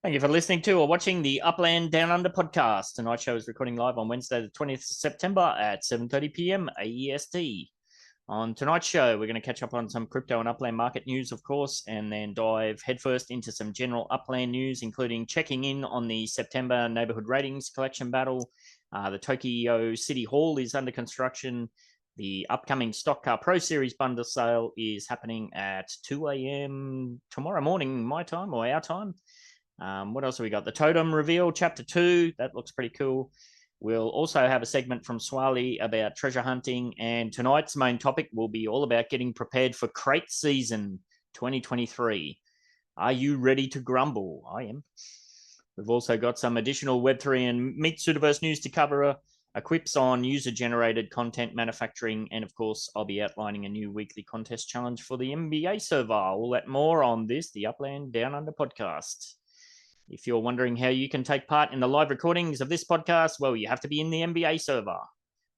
Thank you for listening to or watching the Upland Downunder Podcast. Tonight's show is recording live on Wednesday, the 20th of September at 7:30 p.m. AEST. On tonight's show, we're going to catch up on some crypto and Upland market news, of course, and then dive headfirst into some general Upland news, including checking in on the September neighborhood ratings collection battle. The Tokyo City Hall is under construction. The upcoming Stock Car Pro Series bundle sale is happening at 2 a.m. tomorrow morning, my time or our time. What else have we got? The Totem Reveal Chapter 2. That looks pretty cool. We'll also have a segment from Swali about treasure hunting. And tonight's main topic will be all about getting prepared for crate season 2023. Are you ready to grumble? I am. We've also got some additional Web3 and Meatsuitaverse news to cover, a QIPS on user-generated content manufacturing, and of course, I'll be outlining a new weekly contest challenge for the MBA server. All that more on this, the Upland Downunder Podcast. If you're wondering how you can take part in the live recordings of this podcast, well, you have to be in the MBA server.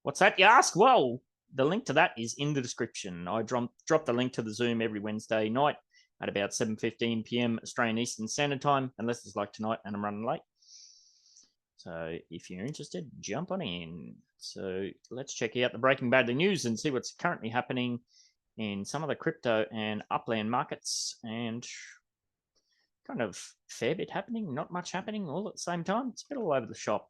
What's that, you ask? Well, the link to that is in the description. I drop the link to the Zoom every Wednesday night at about 7:15 p.m. Australian Eastern Standard Time, unless it's like tonight and I'm running late. So if you're interested, jump on in. So let's check out the Breaking Badly news and see what's currently happening in some of the crypto and Upland markets, and kind of fair bit happening, not much happening all at the same time. It's a bit all over the shop.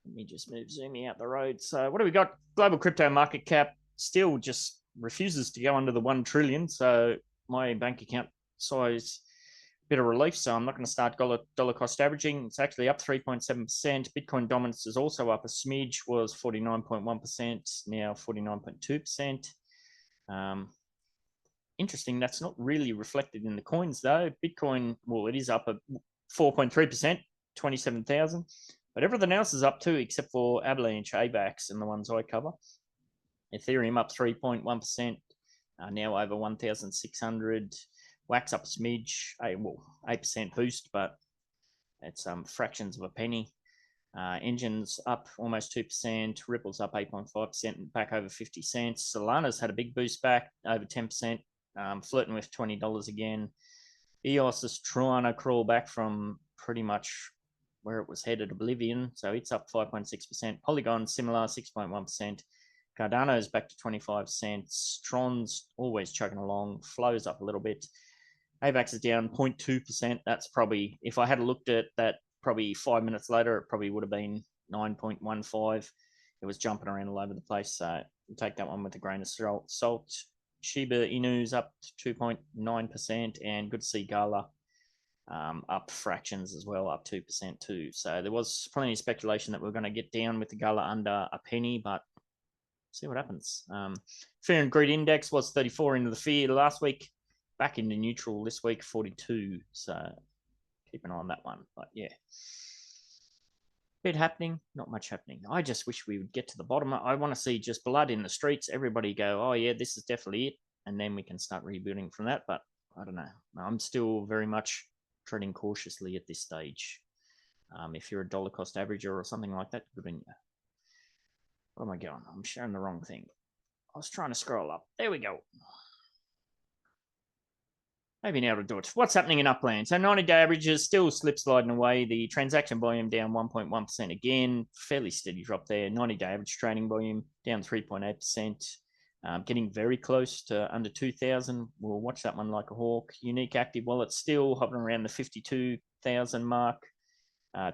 Let me just move Zoomy out the road. So what do we got? Global crypto market cap still just refuses to go under the 1 trillion. So my bank account size, bit of relief. So I'm not going to start dollar cost averaging. It's actually up 3.7%. Bitcoin dominance is also up a smidge, was 49.1%, now 49.2%. Interesting, that's not really reflected in the coins though. Bitcoin, well, it is up at 4.3%, 27,000, but everything else is up too, except for Avalanche, AVAX, and the ones I cover. Ethereum up 3.1%, now over 1,600. Wax up a smidge, 8% boost, but it's fractions of a penny. Engines up almost 2%, Ripple's up 8.5%, back over 50 cents. Solana's had a big boost back, over 10%. Flirting with $20 again. EOS is trying to crawl back from pretty much where it was headed, oblivion. So it's up 5.6%. Polygon, similar, 6.1%. Cardano's back to 25 cents. Tron's always chugging along. Flow's up a little bit. AVAX is down 0.2%. That's probably, if I had looked at that probably 5 minutes later, it probably would have been 9.15. It was jumping around all over the place. So we'll take that one with a grain of salt. Shiba Inu's up 2.9%, and good to see Gala up fractions as well, up 2% too. So there was plenty of speculation that we're going to get down with the Gala under a penny, but see what happens. Fear and Greed Index was 34 into the fear last week, back into neutral this week, 42. So keep an eye on that one. But yeah, bit happening, not much happening. I just wish we would get to the bottom. I want to see just blood in the streets. Everybody go, oh yeah, this is definitely it. And then we can start rebuilding from that. But I don't know. I'm still very much treading cautiously at this stage. If you're a dollar cost averager or something like that, good on you. Where am I going? I'm sharing the wrong thing. I was trying to scroll up. There we go. Maybe now to do it. What's happening in Upland? So 90-day averages still slip sliding away. The transaction volume down 1.1% again. Fairly steady drop there. 90-day average trading volume down 3.8%. Getting very close to under 2,000. We'll watch that one like a hawk. Unique active wallets still hovering around the 52,000 mark.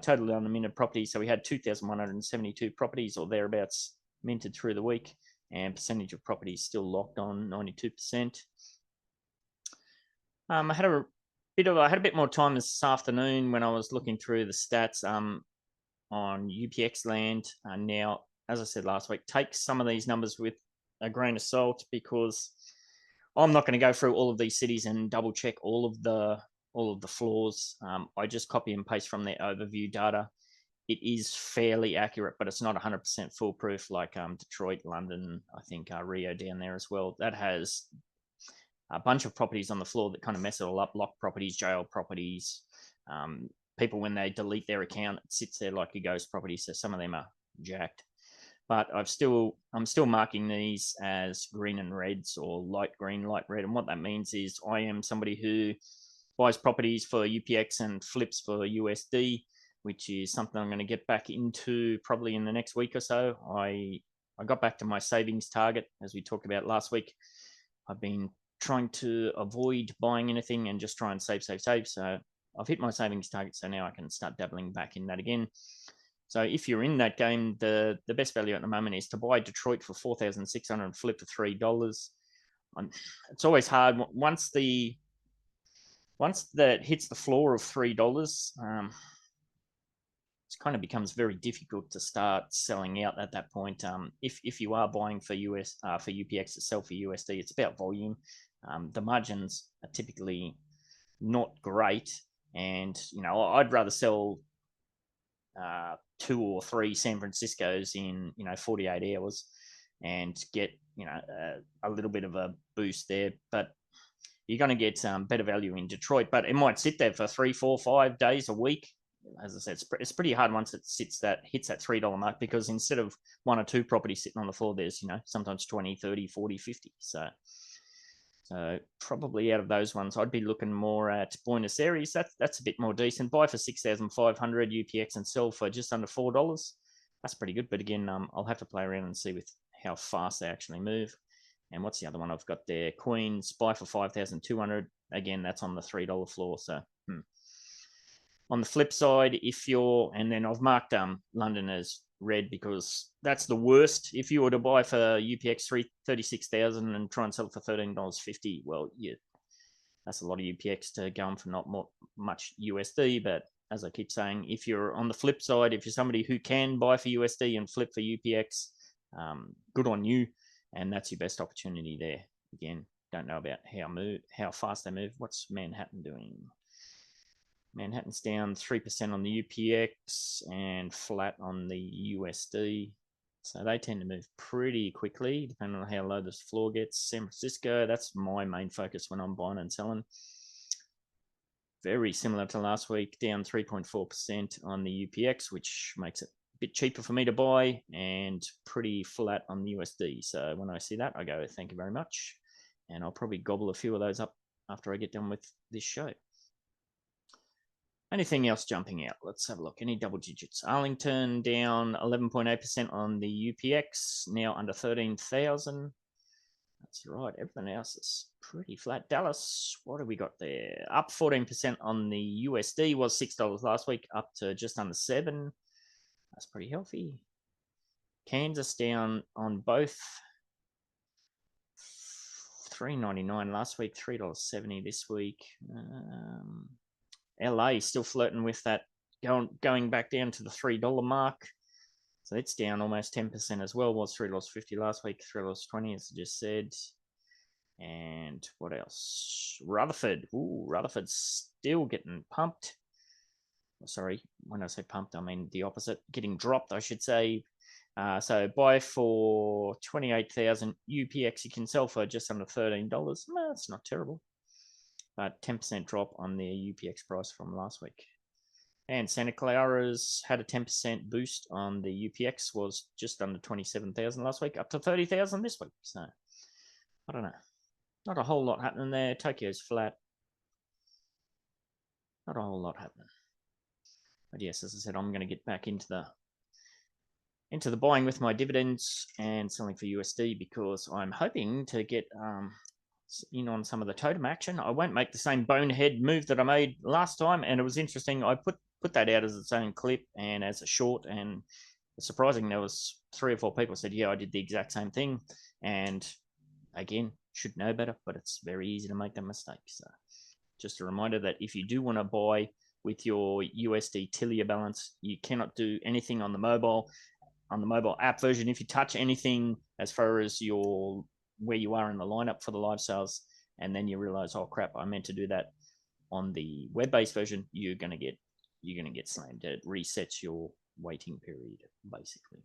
Totally unminted properties. So we had 2,172 properties or thereabouts minted through the week. And percentage of properties still locked on 92%. I had a bit more time this afternoon when I was looking through the stats on UPX land. Now, as I said last week, take some of these numbers with a grain of salt, because I'm not going to go through all of these cities and double check all of the floors. I just copy and paste from their overview data. It is fairly accurate, but it's not 100% foolproof like Detroit, London, I think Rio down there as well. That has a bunch of properties on the floor that kind of mess it all up. Lock properties, jail properties. People, when they delete their account, it sits there like a ghost property. So some of them are jacked. But I'm still marking these as green and reds, or light green, light red. And what that means is I am somebody who buys properties for UPX and flips for USD, which is something I'm going to get back into probably in the next week or so. I got back to my savings target, as we talked about last week. I've been trying to avoid buying anything and just try and save. So I've hit my savings target, so now I can start dabbling back in that again. So if you're in that game, the best value at the moment is to buy Detroit for $4,600 and flip for $3. It's always hard once that hits the floor of $3. It kind of becomes very difficult to start selling out at that point. If you are buying for UPX itself for USD, it's about volume. The margins are typically not great, and I'd rather sell 2 or 3 San Franciscos in 48 hours and get a little bit of a boost there, but you're going to get better value in Detroit, but it might sit there for 3, 4, 5 days a week. As I said, it's pretty hard once it hits that $3 mark, because instead of 1 or 2 properties sitting on the floor, there's sometimes 20, 30, 40, 50. So probably out of those ones, I'd be looking more at Buenos Aires. That's a bit more decent. Buy for 6,500 UPX and sell for just under $4. That's pretty good. But again, I'll have to play around and see with how fast they actually move. And what's the other one I've got there? Queens, buy for 5,200. Again, that's on the $3 floor. So on the flip side, and then I've marked London as red because that's the worst. If you were to buy for UPX 36,000 and try and sell it for $13.50, well, that's a lot of UPX to go on for not much USD. But as I keep saying, if you're on the flip side, if you're somebody who can buy for USD and flip for UPX, good on you, and that's your best opportunity there. Again, don't know about how fast they move. What's Manhattan doing? Manhattan's down 3% on the UPX and flat on the USD. So they tend to move pretty quickly, depending on how low this floor gets. San Francisco, that's my main focus when I'm buying and selling. Very similar to last week, down 3.4% on the UPX, which makes it a bit cheaper for me to buy, and pretty flat on the USD. So when I see that, I go, thank you very much. And I'll probably gobble a few of those up after I get done with this show. Anything else jumping out? Let's have a look. Any double digits? Arlington down 11.8% on the UPX, now under 13,000. That's right. Everything else is pretty flat. Dallas, what have we got there? Up 14% on the USD, was $6 last week, up to just under $7. That's pretty healthy. Kansas down on both. $3.99 last week, $3.70 this week. LA still flirting with that, going back down to the $3 mark. So it's down almost 10% as well. Was $3.50 last week, $3.20 as I just said. And what else? Rutherford. Ooh, Rutherford's still getting pumped. Sorry, when I say pumped, I mean the opposite. Getting dropped, I should say. So buy for 28,000 UPX. You can sell for just under $13. No, that's not terrible. But 10% drop on their UPX price from last week. And Santa Clara's had a 10% boost on the UPX, was just under 27,000 last week, up to 30,000 this week. So I don't know. Not a whole lot happening there. Tokyo's flat. Not a whole lot happening. But yes, as I said, I'm going to get back into the buying with my dividends and selling for USD, because I'm hoping to get in on some of the totem action. I won't make the same bonehead move that I made last time, and it was interesting. I put that out as its own clip and as a short, and it's surprising there was 3 or 4 people said, yeah, I did the exact same thing. And again, should know better, but it's very easy to make that mistake. So just a reminder that if you do want to buy with your USD Tilia balance, you cannot do anything on the mobile app version. If you touch anything as far as where you are in the lineup for the live sales, and then you realize, oh crap, I meant to do that on the web-based version, you're gonna get slammed. It resets your waiting period, basically.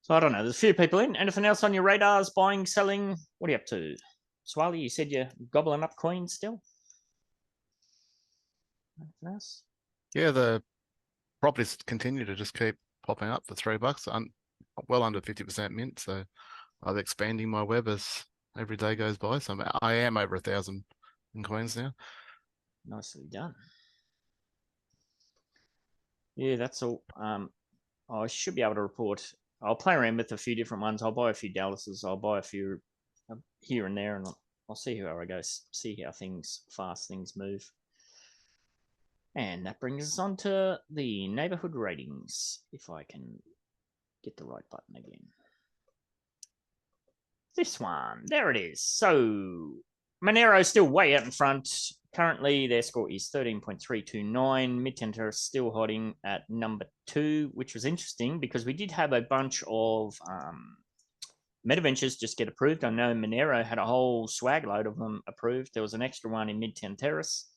So I don't know. There's a few people in. Anything else on your radars? Buying, selling? What are you up to? Swally, you said you're gobbling up coins still? Anything else? Yeah, the properties continue to just keep popping up for $3. Well under 50% mint, so I'm expanding my web as every day goes by. So I am over 1,000 in coins now. Nicely done. Yeah, that's all. I should be able to report. I'll play around with a few different ones. I'll buy a few Dallases. I'll buy a few here and there, and I'll see how I go. See how fast things move. And that brings us on to the neighborhood ratings. If I can get the right button again. This one, there it is. So Monero's still way out in front. Currently, their score is 13.329. Midtown Terrace still holding at number 2, which was interesting because we did have a bunch of Metaventures just get approved. I know Monero had a whole swag load of them approved. There was an extra one in Midtown Terrace.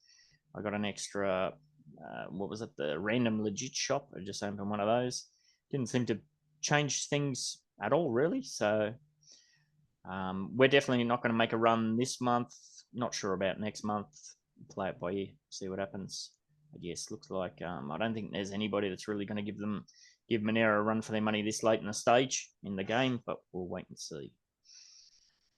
I got an extra, what was it? The Random Legit shop. I just opened one of those. Didn't seem to change things at all, really. So we're definitely not going to make a run this month. Not sure about next month. Play it by ear, see what happens. But yes, looks like I don't think there's anybody that's really going to give Monero a run for their money this late in the stage in the game, but we'll wait and see.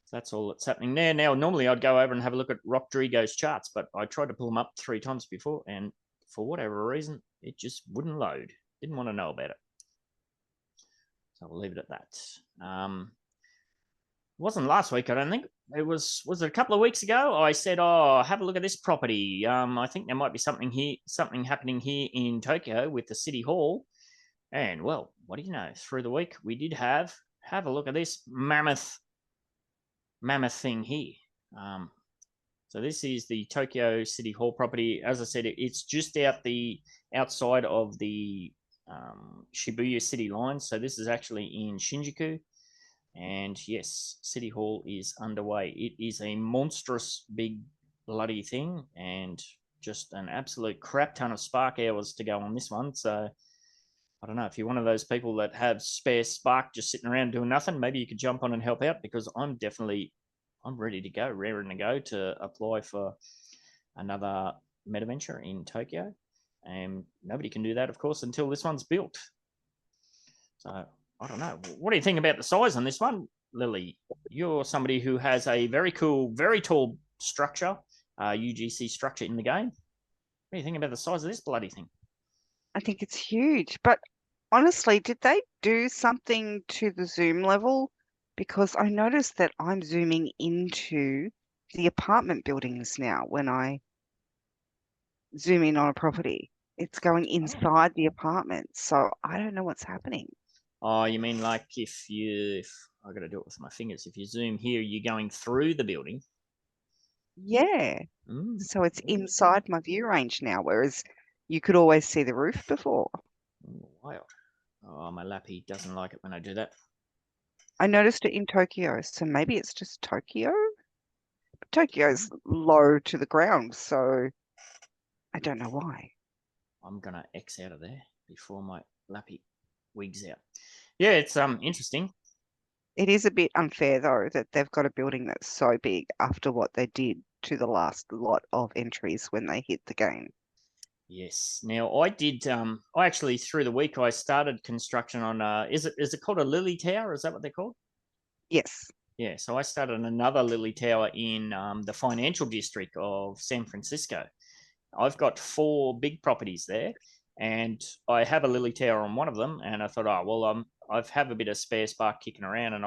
So that's all that's happening there. Now, normally I'd go over and have a look at Rodrigo's charts, but I tried to pull them up 3 times before, and for whatever reason, it just wouldn't load. Didn't want to know about it. So we'll leave it at that. It wasn't last week, I don't think. It was it a couple of weeks ago? I said, oh, have a look at this property. I think there might be something happening here in Tokyo with the City Hall. And, well, what do you know? Through the week, we did have a look at this mammoth thing here. So this is the Tokyo City Hall property. As I said, it's just outside of the Shibuya City line. So this is actually in Shinjuku. And yes, City Hall is underway. It is a monstrous big bloody thing and just an absolute crap ton of spark hours to go on this one. So I don't know, if you're one of those people that have spare spark just sitting around doing nothing, maybe you could jump on and help out, because I'm ready to go, raring to go to apply for another Metaventure in Tokyo. And nobody can do that, of course, until this one's built. So I don't know. What do you think about the size on this one, Lily? You're somebody who has a very cool, very tall structure, UGC structure in the game. What do you think about the size of this bloody thing? I think it's huge. But honestly, did they do something to the zoom level? Because I noticed that I'm zooming into the apartment buildings now when I zoom in on a property. It's going inside the apartment. So I don't know what's happening. Oh, you mean like if I got to do it with my fingers. If you zoom here, you're going through the building. Yeah. So it's inside my view range now, whereas you could always see the roof before. Wild. Oh, my lappy doesn't like it when I do that. I noticed it in Tokyo, so maybe it's just Tokyo. But Tokyo's low to the ground, so I don't know why. I'm gonna X out of there before my lappy wigs out. Yeah, it's interesting. It is a bit unfair though that they've got a building that's so big after what they did to the last lot of entries when they hit the game. Yes. Now I did. I actually through the week I started construction on. Is it called a Lily Tower? Is that what they're called? Yes. Yeah. So I started another Lily Tower in the financial district of San Francisco. I've got 4 big properties there, and I have a Lily Tower on one of them. And I thought, oh well, I've have a bit of spare spark kicking around, and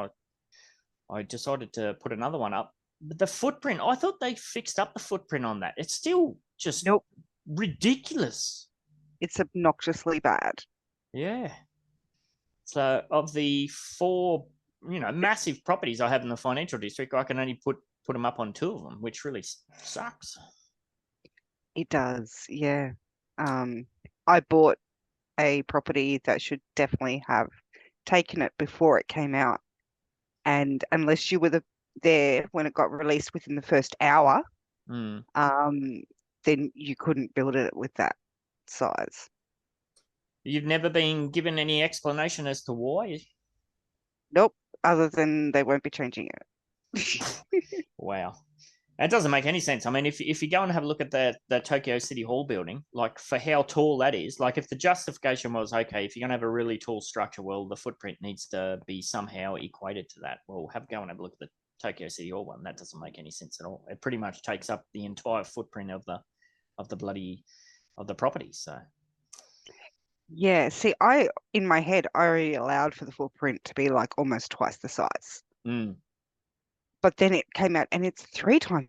I decided to put another one up. But the footprint, I thought they fixed up the footprint on that. It's still just ridiculous. It's obnoxiously bad. Yeah. So of the 4, massive properties I have in the financial district, I can only put them up on 2 of them, which really sucks. It does, yeah. I bought a property that should definitely have taken it before it came out. And unless you were there when it got released within the first hour, then you couldn't build it with that size. You've never been given any explanation as to why? Nope, other than they won't be changing it. Wow. That doesn't make any sense. I mean, if you go and have a look at the Tokyo City Hall building, like for how tall that is, like if the justification was, okay, if you're going to have a really tall structure, well, the footprint needs to be somehow equated to that. Well, go and have a look at Tokyo City Hall one. That doesn't make any sense at all. It pretty much takes up the entire footprint of the property. So Yeah, see, in my head, I already allowed for the footprint to be like almost twice the size. But then it came out and it's 3 times.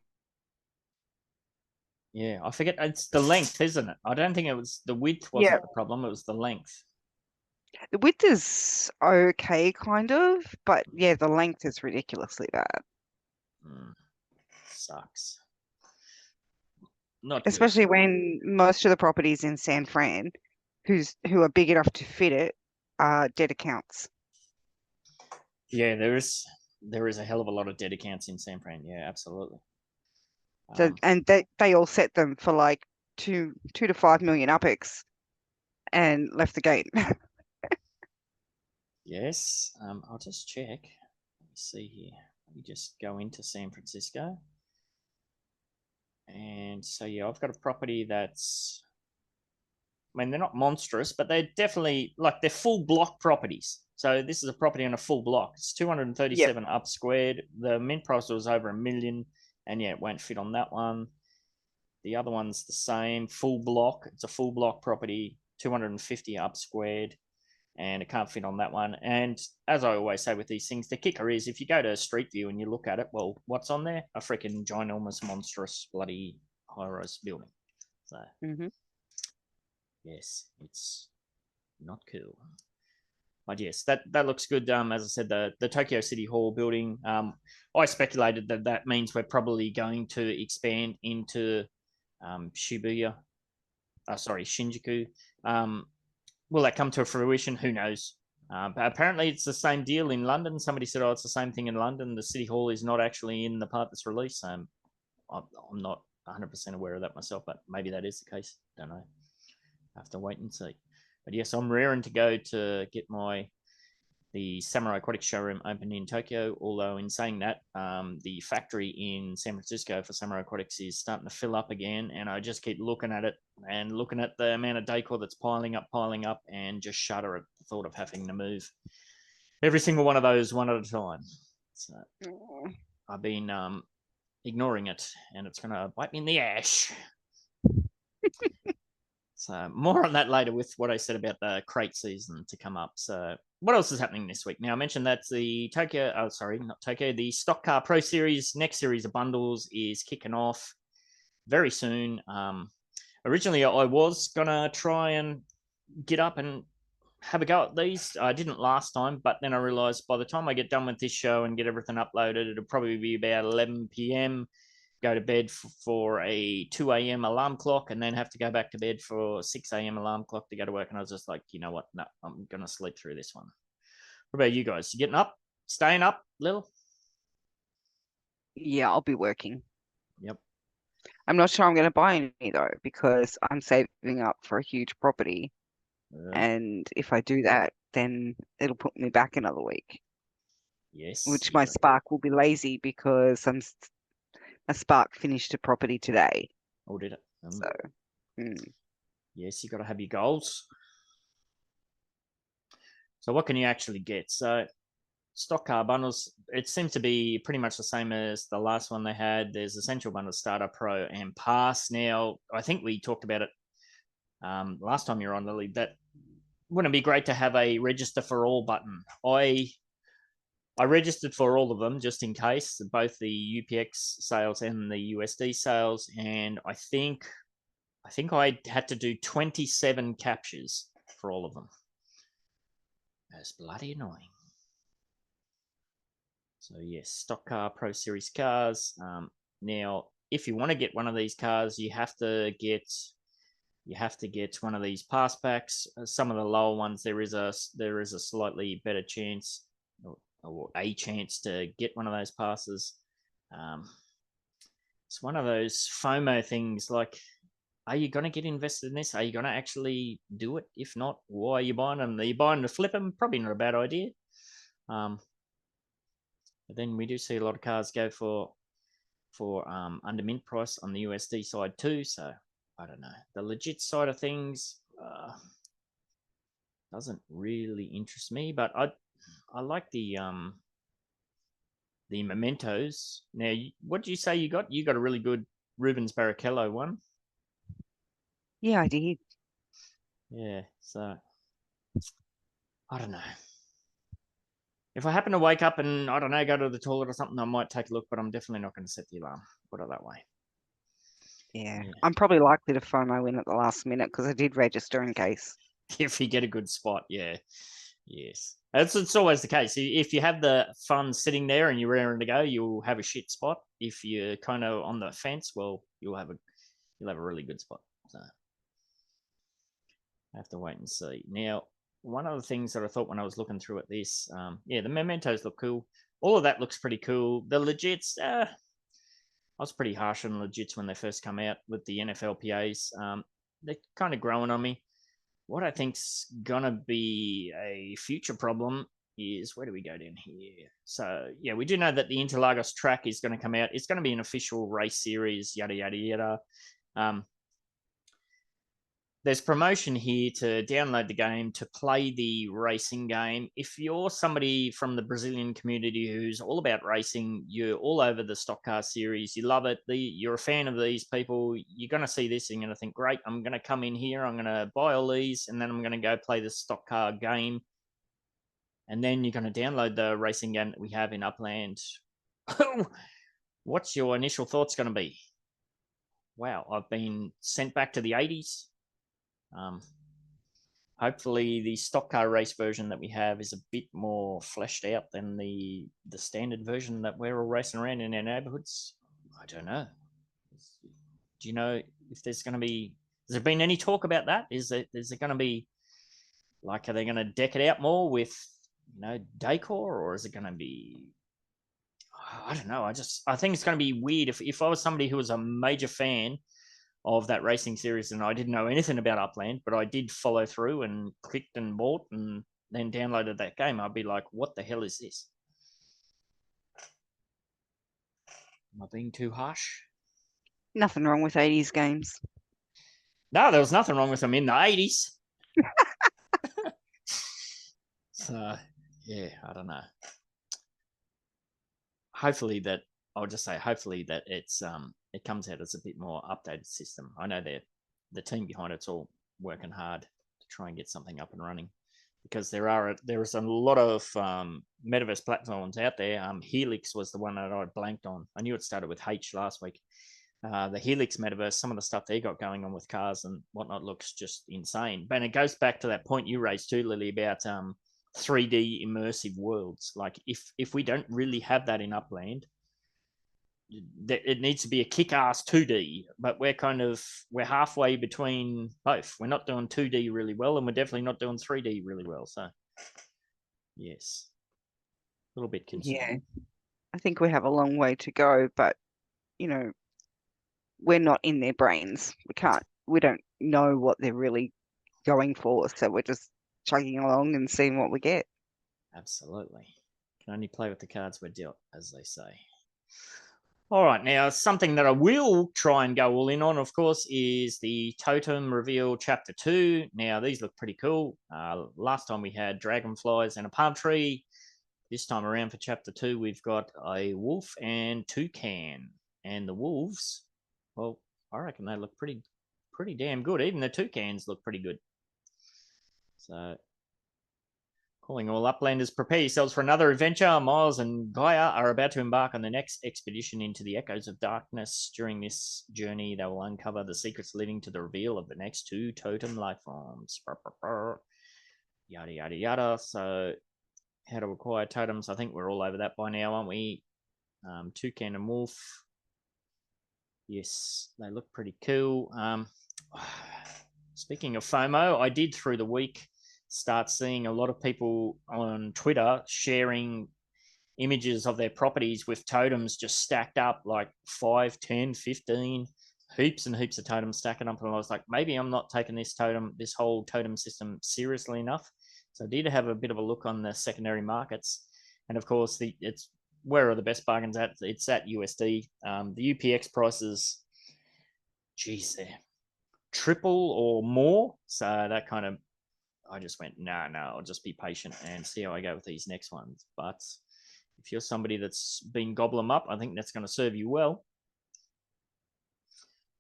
yeah, I forget. It's the length, isn't it? I don't think it was the width wasn't the problem. It was the length. The width is okay, kind of, but yeah, the length is ridiculously bad. Sucks. Not good. Especially when most of the properties in San Fran, who are big enough to fit it, are dead accounts. Yeah, there is a hell of a lot of dead accounts in San Fran. Yeah, absolutely. So, and they all set them for like 2 to 5 million UPEX and left the game. Yes, I'll just check. Let me see here. Let me just go into San Francisco. And so, yeah, I've got a property that's, I mean, they're not monstrous, but they're definitely like they're full block properties. So this is a property on a full block. It's 237 up squared. The mint price was over $1 million, and yeah, it won't fit on that one. The other one's the same, full block. It's a full block property, 250 up squared, and it can't fit on that one. And as I always say with these things, the kicker is if you go to Street View and you look at it, well, what's on there? A freaking ginormous, monstrous, bloody high-rise building. So, yes, it's not cool. But yes, that looks good. As I said, the Tokyo City Hall building, I speculated that means we're probably going to expand into Shinjuku. Will that come to fruition? Who knows? But apparently it's the same deal in London. Somebody said, oh, it's the same thing in London. The City Hall is not actually in the part that's released. I'm not 100% aware of that myself, but maybe that is the case. Don't know. I have to wait and see. But yes, I'm raring to go to get the Samurai Aquatics showroom open in Tokyo. Although in saying that, the factory in San Francisco for Samurai Aquatics is starting to fill up again, and I just keep looking at it and looking at the amount of decor that's piling up, and just shudder at the thought of having to move every single one of those one at a time. So I've been ignoring it, and it's going to bite me in the ash. So more on that later with what I said about the crate season to come up. So what else is happening this week? Now I mentioned that the the Stock Car Pro Series next series of bundles is kicking off very soon. Originally I was gonna try and get up and have a go at these. I didn't last time, but then I realized by the time I get done with this show and get everything uploaded, it'll probably be about 11 p.m. Go to bed for a 2 a.m. alarm clock, and then have to go back to bed for 6 a.m. alarm clock to go to work. And I was just like, you know what? No, I'm going to sleep through this one. What about you guys? You getting up? Staying up, Lil? Yeah, I'll be working. Yep. I'm not sure I'm going to buy any though, because I'm saving up for a huge property. And if I do that, then it'll put me back another week. Yes. Which my spark will be lazy because a spark finished a property today. Oh, did it? So, yes, you got to have your goals. So what can you actually get? So stock car bundles, it seems to be pretty much the same as the last one they had. There's Essential Bundle, Starter, Pro, and Pass. Now, I think we talked about it last time you were on, Lily, that wouldn't it be great to have a register for all button? I registered for all of them just in case, both the UPX sales and the USD sales, and I think I had to do 27 captures for all of them. That's bloody annoying. So yes, stock car Pro Series cars. Now, if you want to get one of these cars, you have to get one of these pass packs. Some of the lower ones, there is a slightly better chance or a chance to get one of those passes. It's one of those FOMO things. Like, are you going to get invested in this? Are you going to actually do it? If not, why are you buying them? Are you buying to flip them? Probably not a bad idea. But then we do see a lot of cars go for under mint price on the USD side too. So I don't know. The legit side of things doesn't really interest me, but I like the the mementos. Now, what did you say you got? You got a really good Rubens Barrichello one. Yeah, I did. Yeah, so I don't know. If I happen to wake up and, I don't know, go to the toilet or something, I might take a look, but I'm definitely not going to set the alarm. Put it that way. Yeah. Yeah. I'm probably likely to FOMO in at the last minute because I did register in case. If you get a good spot, yeah. Yes. It's always the case. If you have the funds sitting there and you're raring to go, you'll have a shit spot. If you're kind of on the fence, well, you'll have a really good spot. So I have to wait and see. Now, one of the things that I thought when I was looking through at this, yeah, the mementos look cool. All of that looks pretty cool. The legits, I was pretty harsh on legits when they first come out with the NFLPAs. They're kind of growing on me. What I think's gonna be a future problem is, where do we go down here? So yeah, we do know that the Interlagos track is going to come out. It's going to be an official race series, yada yada yada. There's promotion here to download the game, to play the racing game. If you're somebody from the Brazilian community who's all about racing, you're all over the stock car series, you love it, you're a fan of these people, you're going to see this and you're going to think, great, I'm going to come in here, I'm going to buy all these, and then I'm going to go play the stock car game. And then you're going to download the racing game that we have in Upland. What's your initial thoughts going to be? Wow, I've been sent back to the 80s. Hopefully the stock car race version that we have is a bit more fleshed out than the standard version that we're all racing around in our neighborhoods. I don't know. Do you know if there's going to be, has there been any talk about that? Is there going to be, like, are they going to deck it out more with, decor, or is it going to be, I don't know. I think it's going to be weird. If I was somebody who was a major fan of that racing series and I didn't know anything about Upland, but I did follow through and clicked and bought and then downloaded that game, I'd be like, what the hell is this? Am I being too harsh? Nothing wrong with 80s games. No, there was nothing wrong with them in the 80s. So, yeah, I don't know. Hopefully that it's it comes out as a bit more updated system. I know that the team behind it's all working hard to try and get something up and running, because there is a lot of metaverse platforms out there. Helix was the one that I blanked on. I knew it started with H last week. The Helix Metaverse, some of the stuff they got going on with cars and whatnot looks just insane. But it goes back to that point you raised too, Lily, about 3D immersive worlds. Like if we don't really have that in Upland, it needs to be a kick-ass 2D, but we're halfway between both. We're not doing 2D really well, and we're definitely not doing 3D really well. So, yes, a little bit concerned. Yeah, I think we have a long way to go, but we're not in their brains. We don't know what they're really going for, so we're just chugging along and seeing what we get. Absolutely. Can only play with the cards we're dealt, as they say. All right, now something that I will try and go all in on, of course, is the Totem Reveal Chapter 2. Now, these look pretty cool. Last time we had dragonflies and a palm tree. This time around for Chapter 2, we've got a wolf and toucan. And the wolves, well, I reckon they look pretty damn good. Even the toucans look pretty good. So, calling all Uplanders, prepare yourselves for another adventure. Miles and Gaia are about to embark on the next expedition into the echoes of darkness. During this journey, they will uncover the secrets leading to the reveal of the next 2 totem life forms. Yada, yada, yada. So, how to acquire totems. I think we're all over that by now, aren't we? Toucan and wolf. Yes, they look pretty cool. Speaking of FOMO, I did through the week start seeing a lot of people on Twitter sharing images of their properties with totems just stacked up, like 5, 10, 15, heaps and heaps of totems stacking up. And I was like, maybe I'm not taking this whole totem system seriously enough. So I did have a bit of a look on the secondary markets. And of course, it's where are the best bargains at? It's at USD. The UPX prices, geez, they're triple or more. So that kind of, I just went, no, I'll just be patient and see how I go with these next ones. But If you're somebody that's been gobble them up, I think that's going to serve you well.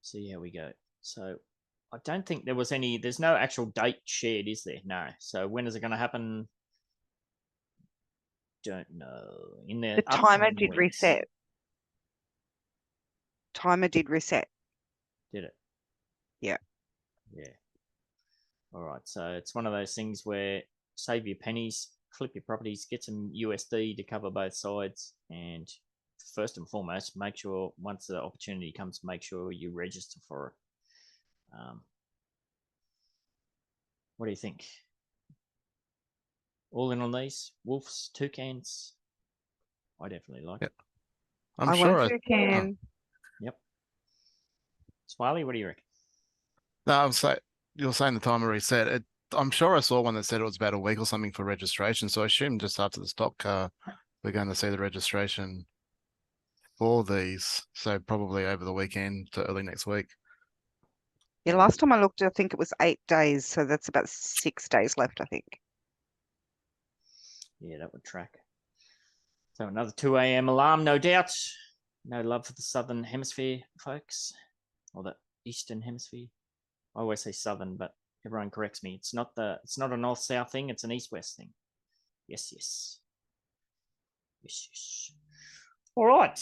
See how we go. So I don't think there was any, there's no actual date shared, is there? No. So when is it going to happen? Don't know. In The timer did reset. Timer did reset. Did it? Yeah. Yeah. All right. So it's one of those things where save your pennies, flip your properties, get some USD to cover both sides, and first and foremost, make sure once the opportunity comes, make sure you register for it. What do you think? All in on these wolves, toucans? I definitely like it. I'm sure want toucan. Yep. Smiley, what do you reckon? No, you're saying the timer reset. I'm sure I saw one that said it was about a week or something for registration. So I assume just after the stock car, we're going to see the registration for these. So probably over the weekend to early next week. Yeah, last time I looked, I think it was 8 days. So that's about 6 days left, I think. Yeah, that would track. So another 2 a.m. alarm, no doubt. No love for the Southern Hemisphere, folks, or the Eastern Hemisphere. I always say Southern, but everyone corrects me. It's not a North-South thing. It's an East-West thing. Yes, yes. Yes, yes. All right.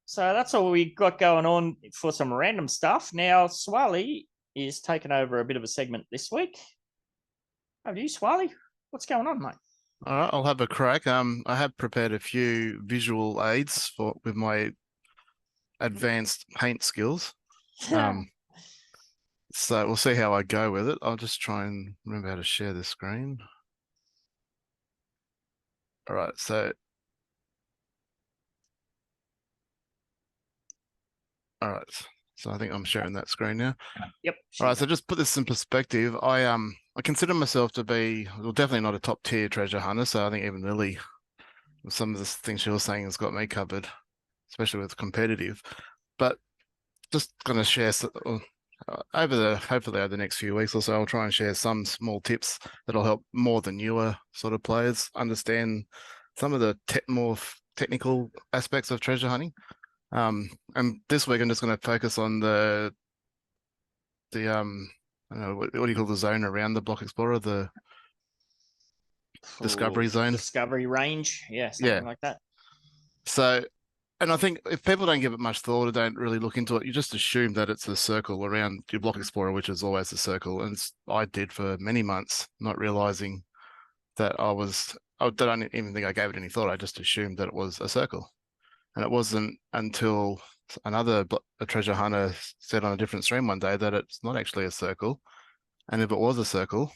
So that's all we got going on for some random stuff. Now, Swally is taking over a bit of a segment this week. Over to you, Swally. What's going on, mate? All right, I'll have a crack. I have prepared a few visual aids with my advanced paint skills. So we'll see how I go with it. I'll just try and remember how to share the screen. All right, so I think I'm sharing that screen now. Yep. All right, so just put this in perspective. I consider myself to be, well, definitely not a top tier treasure hunter. So I think even Lily, some of the things she was saying has got me covered, especially with competitive. But just going to share hopefully over the next few weeks or so, I'll try and share some small tips that'll help more the newer sort of players understand some of the more technical aspects of treasure hunting. And this week I'm just going to focus on the I don't know, what do you call the zone around the Block Explorer, the discovery zone, discovery range, something like that. So, and I think if people don't give it much thought or don't really look into it, you just assume that it's a circle around your Block Explorer, which is always a circle. And I did for many months, not realizing that I don't even think I gave it any thought. I just assumed that it was a circle. And it wasn't until a treasure hunter said on a different stream one day that it's not actually a circle. And if it was a circle,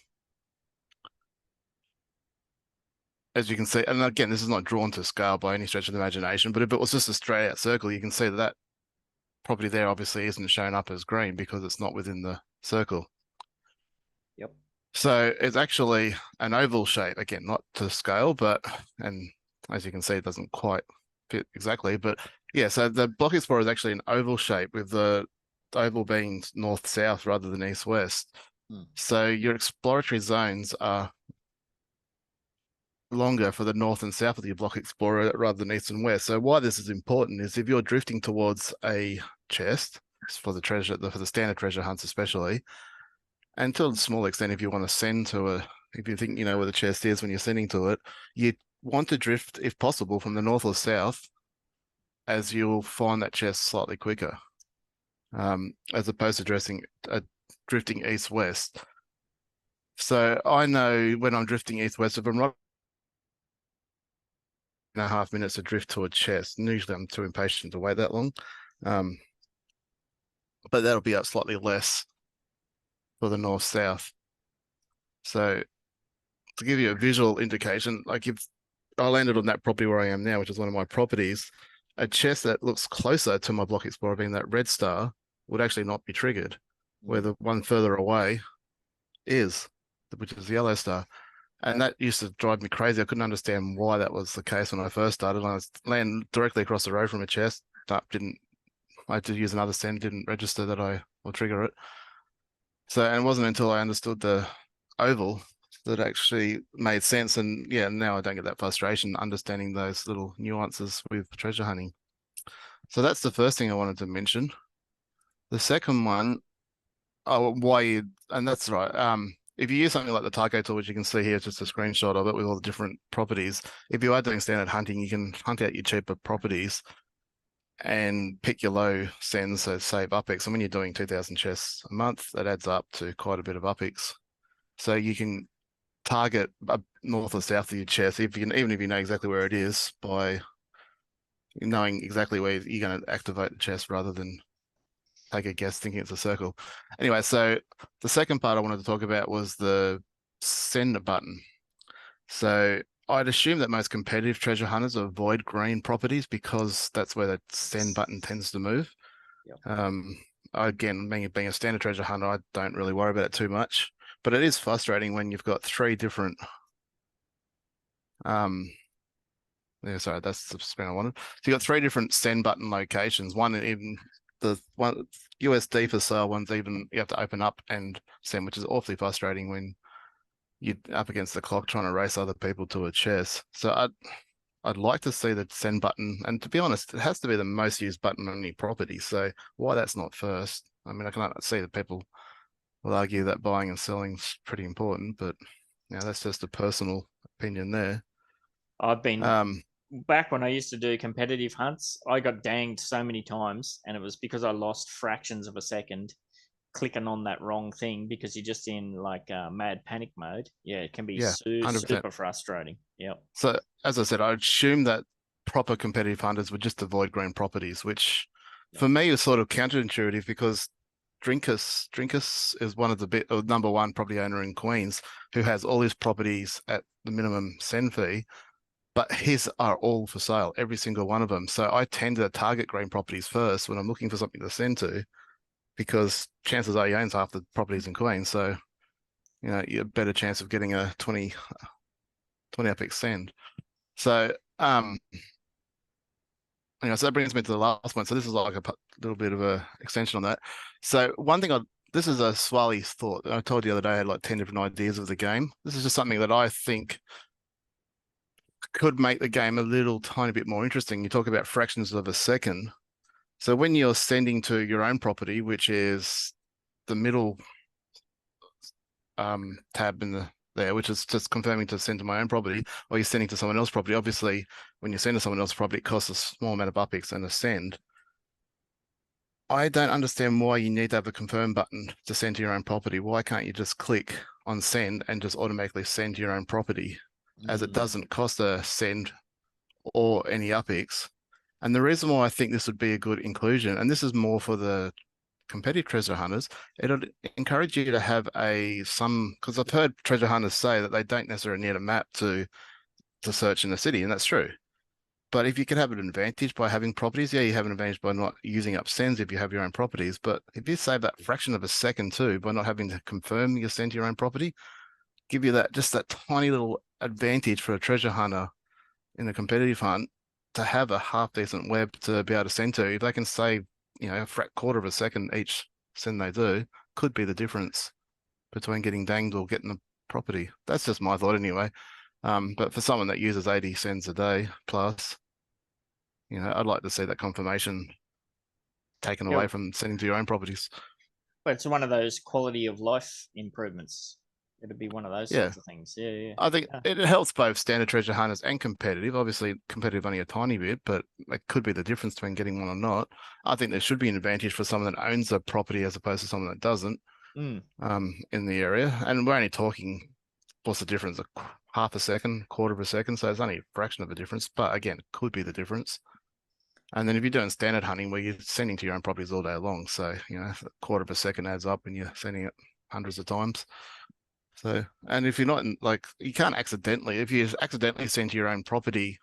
as you can see, and again, this is not drawn to scale by any stretch of the imagination, but if it was just a straight out circle, you can see that property there obviously isn't shown up as green because it's not within the circle. Yep. So it's actually an oval shape, again, not to scale, and as you can see, it doesn't quite fit exactly, but yeah, so the Block Explorer is actually an oval shape with the oval being north-south rather than east-west. So your exploratory zones are longer for the north and south of your Block Explorer rather than east and west. So why this is important is if you're drifting towards a chest for the standard treasure hunts especially, and to a small extent if you want to send to if you think you know where the chest is when you're sending to it, you want to drift if possible from the north or south, as you'll find that chest slightly quicker, as opposed to drifting east-west. So I know when I'm drifting east-west, if I'm right 1.5 minutes to drift to a chest, and usually I'm too impatient to wait that long, but that'll be up slightly less for the north-south. So to give you a visual indication, like if I landed on that property where I am now, which is one of my properties, a chest that looks closer to my Block Explorer, being that red star, would actually not be triggered, where the one further away is, which is the yellow star. And that used to drive me crazy. I couldn't understand why that was the case when I first started. I land directly across the road from a chest. I had to use another send, didn't register that I will trigger it. So, and it wasn't until I understood the oval that actually made sense. And yeah, now I don't get that frustration understanding those little nuances with treasure hunting. So that's the first thing I wanted to mention. The second one, and that's right. If you use something like the Tycho tool, which you can see here, just a screenshot of it with all the different properties. If you are doing standard hunting, you can hunt out your cheaper properties and pick your low sends, so save UPX. And when you're doing 2,000 chests a month, that adds up to quite a bit of UPX. So you can target north or south of your chest, even if you know exactly where it is, by knowing exactly where you're going to activate the chest rather than take a guess thinking it's a circle. Anyway, so the second part I wanted to talk about was the send button. So I'd assume that most competitive treasure hunters avoid green properties because that's where the send button tends to move. Yep. Again, being a standard treasure hunter, I don't really worry about it too much, but it is frustrating when you've got three different sorry, that's the spin I wanted. So you got three different send button locations. One in the one USD for sale, one's even you have to open up and send, which is awfully frustrating when you're up against the clock trying to race other people to a chest. So I'd like to see the send button, and to be honest, it has to be the most used button on any property. So why that's not first? I mean, I can see that people will argue that buying and selling is pretty important, but that's just a personal opinion there. I've been back when I used to do competitive hunts, I got danged so many times, and it was because I lost fractions of a second clicking on that wrong thing because you're just in like mad panic mode. Yeah, it can be 100%. super frustrating. Yep. So as I said, I assume that proper competitive hunters would just avoid green properties, which for me is sort of counterintuitive because Drinkus is one of the number one property owner in Queens who has all his properties at the minimum send fee, but his are all for sale, every single one of them. So I tend to target green properties first when I'm looking for something to send to, because chances are he owns half the properties in Queens. So, you have a better chance of getting a 20 UPX send. So, so that brings me to the last one. So this is like a little bit of a extension on that. So one thing this is a Swaley's thought. I told you the other day I had like 10 different ideas of the game. This is just something that I think could make the game a little tiny bit more interesting. You talk about fractions of a second. So when you're sending to your own property, which is the middle tab in there, which is just confirming to send to my own property, or you're sending to someone else's property. Obviously, when you send to someone else's property, it costs a small amount of UPX and a send. I don't understand why you need to have a confirm button to send to your own property. Why can't you just click on send and just automatically send to your own property, as it doesn't cost a send or any UPX? And the reason why I think this would be a good inclusion, and this is more for the competitive treasure hunters, it'll encourage you to have because I've heard treasure hunters say that they don't necessarily need a map to search in the city, and that's true. But if you can have an advantage by having properties, you have an advantage by not using up sends if you have your own properties. But if you save that fraction of a second too, by not having to confirm your send to your own property, give you that tiny little advantage for a treasure hunter in a competitive hunt to have a half decent web to be able to send to. If they can save, a quarter of a second each send they do, could be the difference between getting danged or getting the property. That's just my thought anyway. But for someone that uses 80 sends a day plus, I'd like to see that confirmation taken away from sending to your own properties. But it's one of those quality of life improvements. It'd be one of those sorts of things. Yeah. I think it helps both standard treasure hunters and competitive. Obviously, competitive only a tiny bit, but it could be the difference between getting one or not. I think there should be an advantage for someone that owns a property as opposed to someone that doesn't in the area. And we're only talking, what's the difference? Half a second, quarter of a second. So it's only a fraction of a difference, but again, it could be the difference. And then if you're doing standard hunting where you're sending to your own properties all day long, so, a quarter of a second adds up and you're sending it hundreds of times. So, and if you're not you can't accidentally, if you accidentally send to your own property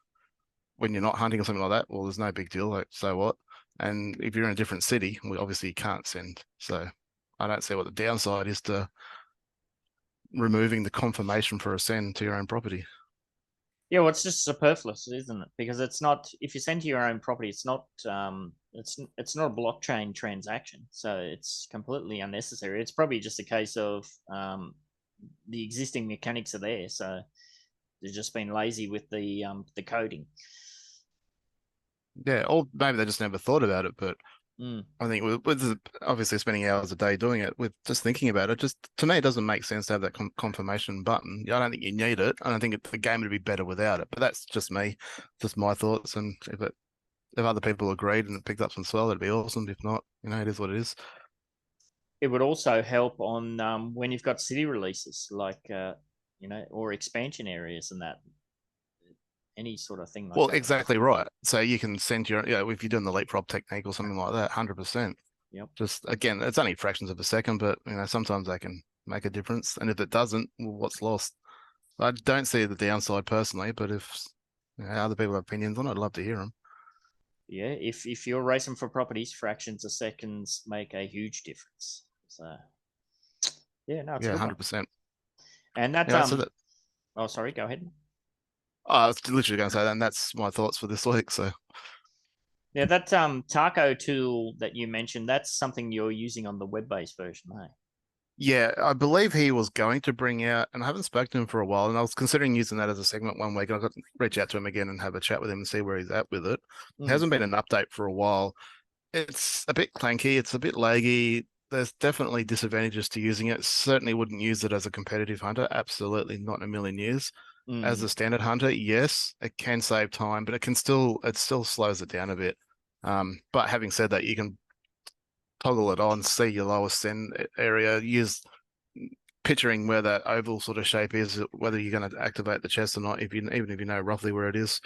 when you're not hunting or something like that, well, there's no big deal. Like, so what? And if you're in a different city, well, obviously you can't send. So I don't see what the downside is to removing the confirmation for a send to your own property. Yeah, well, it's just superfluous, isn't it? Because it's not, if you send to your own property, it's not it's not a blockchain transaction, so it's completely unnecessary. It's probably just a case of the existing mechanics are there, so they've just been lazy with the coding. Yeah, or maybe they just never thought about it, but Mm. I think with obviously spending hours a day doing it, with just thinking about it, just to me, it doesn't make sense to have that confirmation button. I don't think you need it. I don't think the game would be better without it. But that's just me, just my thoughts. And if other people agreed and it picked up some swell, it'd be awesome. If not, it is what it is. It would also help on when you've got city releases, like or expansion areas and that. Any sort of thing like Well, that. exactly right. So you can send your, if you're doing the leapfrog technique or something like that, 100%. Yep. Just again, it's only fractions of a second, but sometimes they can make a difference. And if it doesn't, well, what's lost? I don't see the downside personally, but if other people have opinions on it, I'd love to hear them. Yeah, if you're racing for properties, fractions of seconds make a huge difference. So yeah, no, it's 100%. And that's oh, sorry, go ahead. I was literally going to say that, and that's my thoughts for this week. So yeah, that Taco tool that you mentioned, that's something you're using on the web-based version, eh? Yeah, I believe he was going to bring out, and I haven't spoken to him for a while, and I was considering using that as a segment one week. I got to reach out to him again and have a chat with him and see where he's at with it. It hasn't been an update for a while. It's a bit clanky. It's a bit laggy. There's definitely disadvantages to using it. Certainly wouldn't use it as a competitive hunter. Absolutely not in a million years. As a standard hunter, yes, it can save time, but it still slows it down a bit. But having said that, you can toggle it on, see your lowest send area, use picturing where that oval sort of shape is, whether you're going to activate the chest or not, even if you know roughly where it is.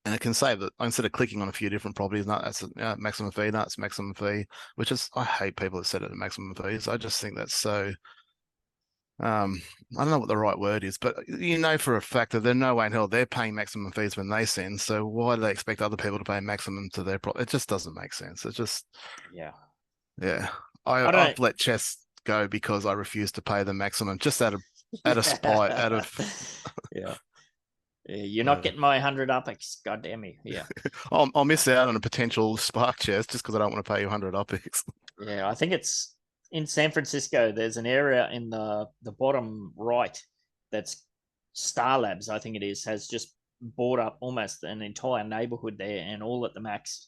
And it can save it instead of clicking on a few different properties. No, that's maximum fee. No, it's maximum fee, which is, I hate people that set it at maximum fees. I just think that's so. I don't know what the right word is, but for a fact that there's no way in hell they're paying maximum fees when they send. So why do they expect other people to pay maximum to their It just doesn't make sense. It's just yeah. I've let chests go because I refuse to pay the maximum just out of spite, out of yeah. You're not getting my 100 UPX, god damn you. Yeah. I'll miss out on a potential spark chest just because I don't want to pay you 100 UPX. Yeah, I think it's in San Francisco. There's an area in the bottom right that's Star Labs, I think it is, has just bought up almost an entire neighborhood there, and all at the max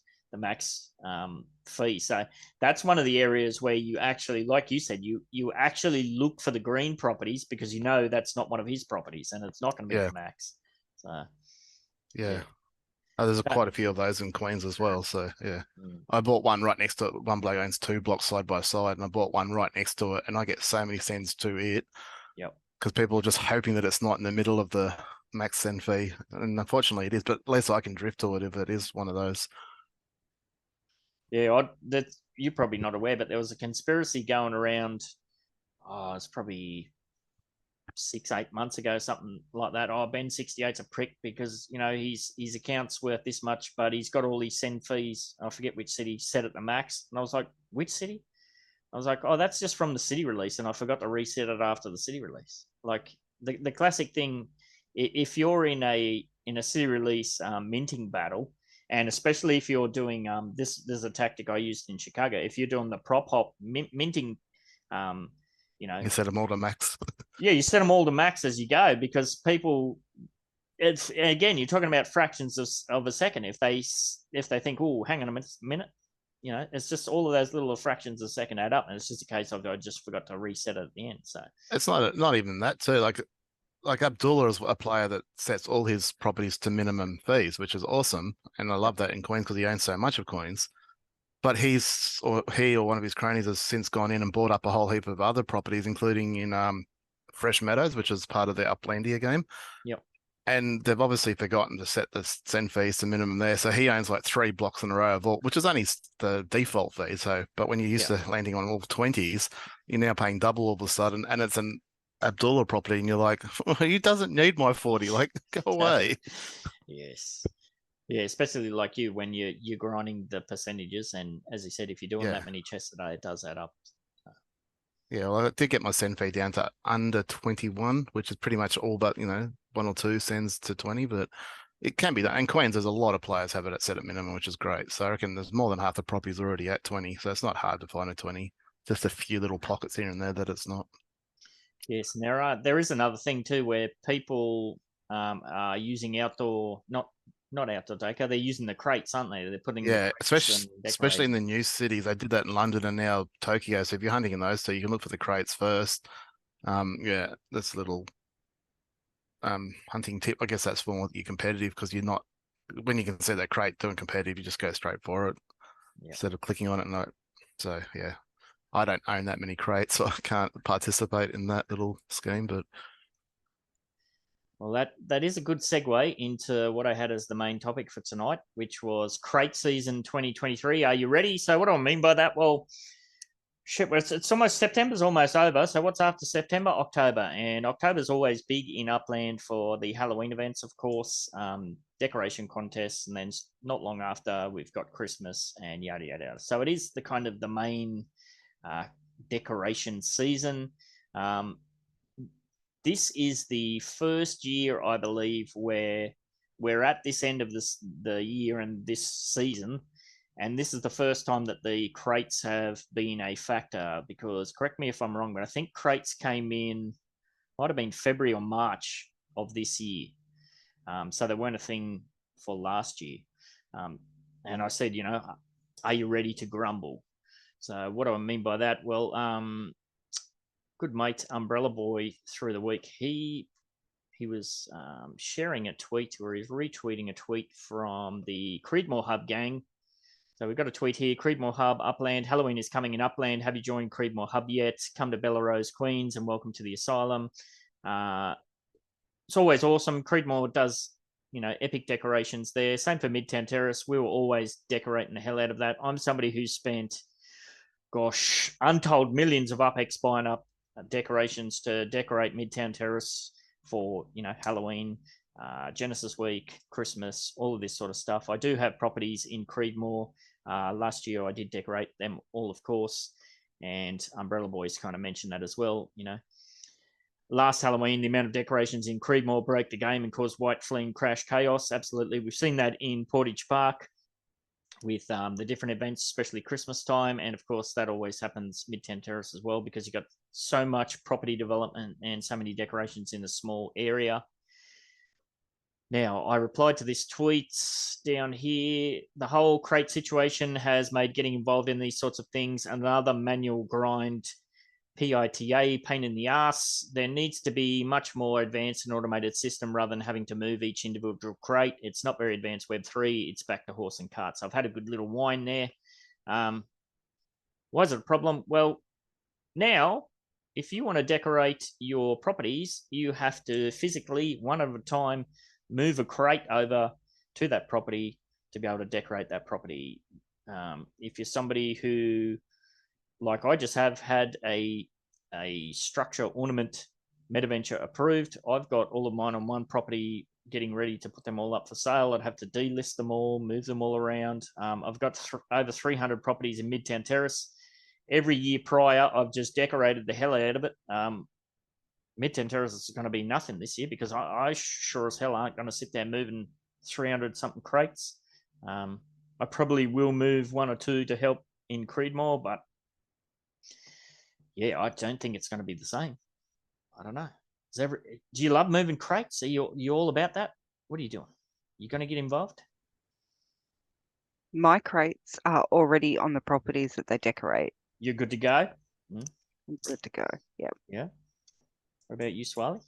fee. So that's one of the areas where you actually, like you said, you actually look for the green properties because that's not one of his properties and it's not going to be the max. So yeah. There's quite a few of those in Queens as well. So yeah, I bought one right next to it. One bloke owns 2 blocks side by side, and I bought one right next to it, and I get so many sends to it. Yep. Because people are just hoping that it's not in the middle of the max send fee, and unfortunately it is. But at least I can drift to it if it is one of those. Yeah, you're probably not aware, but there was a conspiracy going around. It's probably 6-8 months ago, something like that. Ben 68's a prick because his account's worth this much, but he's got all these send fees. I forget which city set at the max, and I was like, which city? I was like, oh, that's just from the city release, and I forgot to reset it after the city release. Like the classic thing, if you're in a city release minting battle, and especially if you're doing this is a tactic I used in Chicago. If you're doing the prop hop minting, you set them all to max. Yeah, you set them all to max as you go because people. It's again, you're talking about fractions of a second. If they think, oh, hang on a minute, it's just all of those little fractions of a second add up, and it's just a case of I just forgot to reset it at the end. So it's not even that too. Like Abdullah is a player that sets all his properties to minimum fees, which is awesome, and I love that in Queens because he owns so much of Queens. But he or one of his cronies has since gone in and bought up a whole heap of other properties, including in Fresh Meadows, which is part of the Uplandia game. Yep. And they've obviously forgotten to set the send fees to minimum there. So he owns like 3 blocks in a row of all, which is only the default fee. So, but when you're used to landing on all 20s, you're now paying double all of a sudden, and it's an Abdullah property, and you're like, he doesn't need my 40. Like, go away. Yes. Yeah, especially like you when you're grinding the percentages, and as you said, if you're doing that many chests a day, it does add up. Yeah, well, I did get my send fee down to under 21, which is pretty much all but 1 or 2 sends to 20, but it can be that. And Queens, there's a lot of players have it set at minimum, which is great. So I reckon there's more than half the properties already at 20, so it's not hard to find a 20. Just a few little pockets here and there that it's not. Yes, and there is another thing too where people are using outdoor, not outdoor decor. They're using the crates, aren't they? They're putting the Yeah, crates especially in the decorating. new cities. They did that in London and now Tokyo. So if you're hunting in those two, you can look for the crates first. Yeah, that's a little hunting tip. I guess that's for you competitive because you're not when you can see that crate doing competitive, you just go straight for it instead of clicking on it. So yeah, I don't own that many crates, so I can't participate in that little scheme. But Well, that is a good segue into what I had as the main topic for tonight, which was crate season 2023. Are you ready? So what do I mean by that? Well, shit, it's almost September's almost over. So what's after September? October, and October's always big in Upland for the Halloween events, of course, decoration contests, and then not long after we've got Christmas and yada yada yada. So it is the kind of the main decoration season. This is the first year, I believe, where we're at this end of the year and this season, and this is the first time that the crates have been a factor. Because correct me if I'm wrong, but I think crates came in might have been February or March of this year, so they weren't a thing for last year. And I said, are you ready to grumble? So what do I mean by that? Well, good mate Umbrella Boy through the week, he was sharing a tweet, or he's retweeting a tweet from the Creedmoor Hub gang. So we've got a tweet here: Creedmoor Hub, Upland. Halloween is coming in Upland. Have you joined Creedmoor Hub yet? Come to Bellarose, Queens, and welcome to the asylum. It's always awesome. Creedmoor does, epic decorations there. Same for Midtown Terrace. We were always decorating the hell out of that. I'm somebody who's spent, untold millions of UpX buying up decorations to decorate Midtown Terrace for, Halloween, Genesis Week, Christmas, all of this sort of stuff. I do have properties in Creedmoor. Last year I did decorate them all, of course, and Umbrella Boys kind of mentioned that as well. Last Halloween, the amount of decorations in Creedmoor broke the game and caused white fleeing crash chaos. Absolutely. We've seen that in Portage Park with the different events, especially Christmas time. And of course, that always happens Midtown Terrace as well, because you've got so much property development and so many decorations in a small area. Now, I replied to this tweet down here. The whole crate situation has made getting involved in these sorts of things another manual grind, PITA, pain in the ass. There needs to be much more advanced and automated system rather than having to move each individual crate. It's not very advanced Web3. It's back to horse and carts. I've had a good little whine there. Why is it a problem? Well, now, if you want to decorate your properties, you have to physically, one at a time, move a crate over to that property to be able to decorate that property. If you're somebody who, like I just have had a structure ornament MetaVenture approved, I've got all of mine on one property, getting ready to put them all up for sale. I'd have to delist them all, move them all around. I've got over 300 properties in Midtown Terrace. Every year prior, I've just decorated the hell out of it. Midtown Terrace is going to be nothing this year, because I sure as hell aren't going to sit there moving 300 something crates. I probably will move one or two to help in Creedmoor, but yeah, I don't think it's going to be the same. I don't know. Do you love moving crates? Are you all about that? What are you doing? You going to get involved? My crates are already on the properties that they decorate. You're good to go? I'm good to go. Yep. Yeah. What about you, Swally?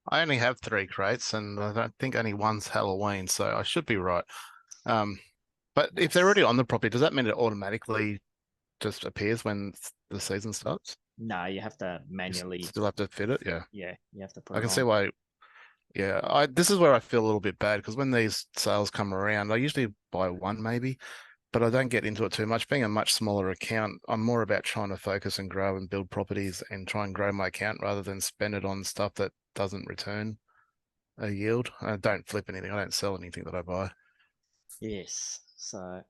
I only have 3 crates, and I don't think only one's Halloween, so I should be right. But if they're already on the property, does that mean it automatically just appears when the season starts? No, you have to manually. You still have to fit it, yeah. Yeah, you have to put I it can on. see why. Yeah, this is where I feel a little bit bad, because when these sales come around, I usually buy one maybe, but I don't get into it too much. Being a much smaller account, I'm more about trying to focus and grow and build properties and try and grow my account rather than spend it on stuff that doesn't return a yield. I don't flip anything. I don't sell anything that I buy. Yes. So,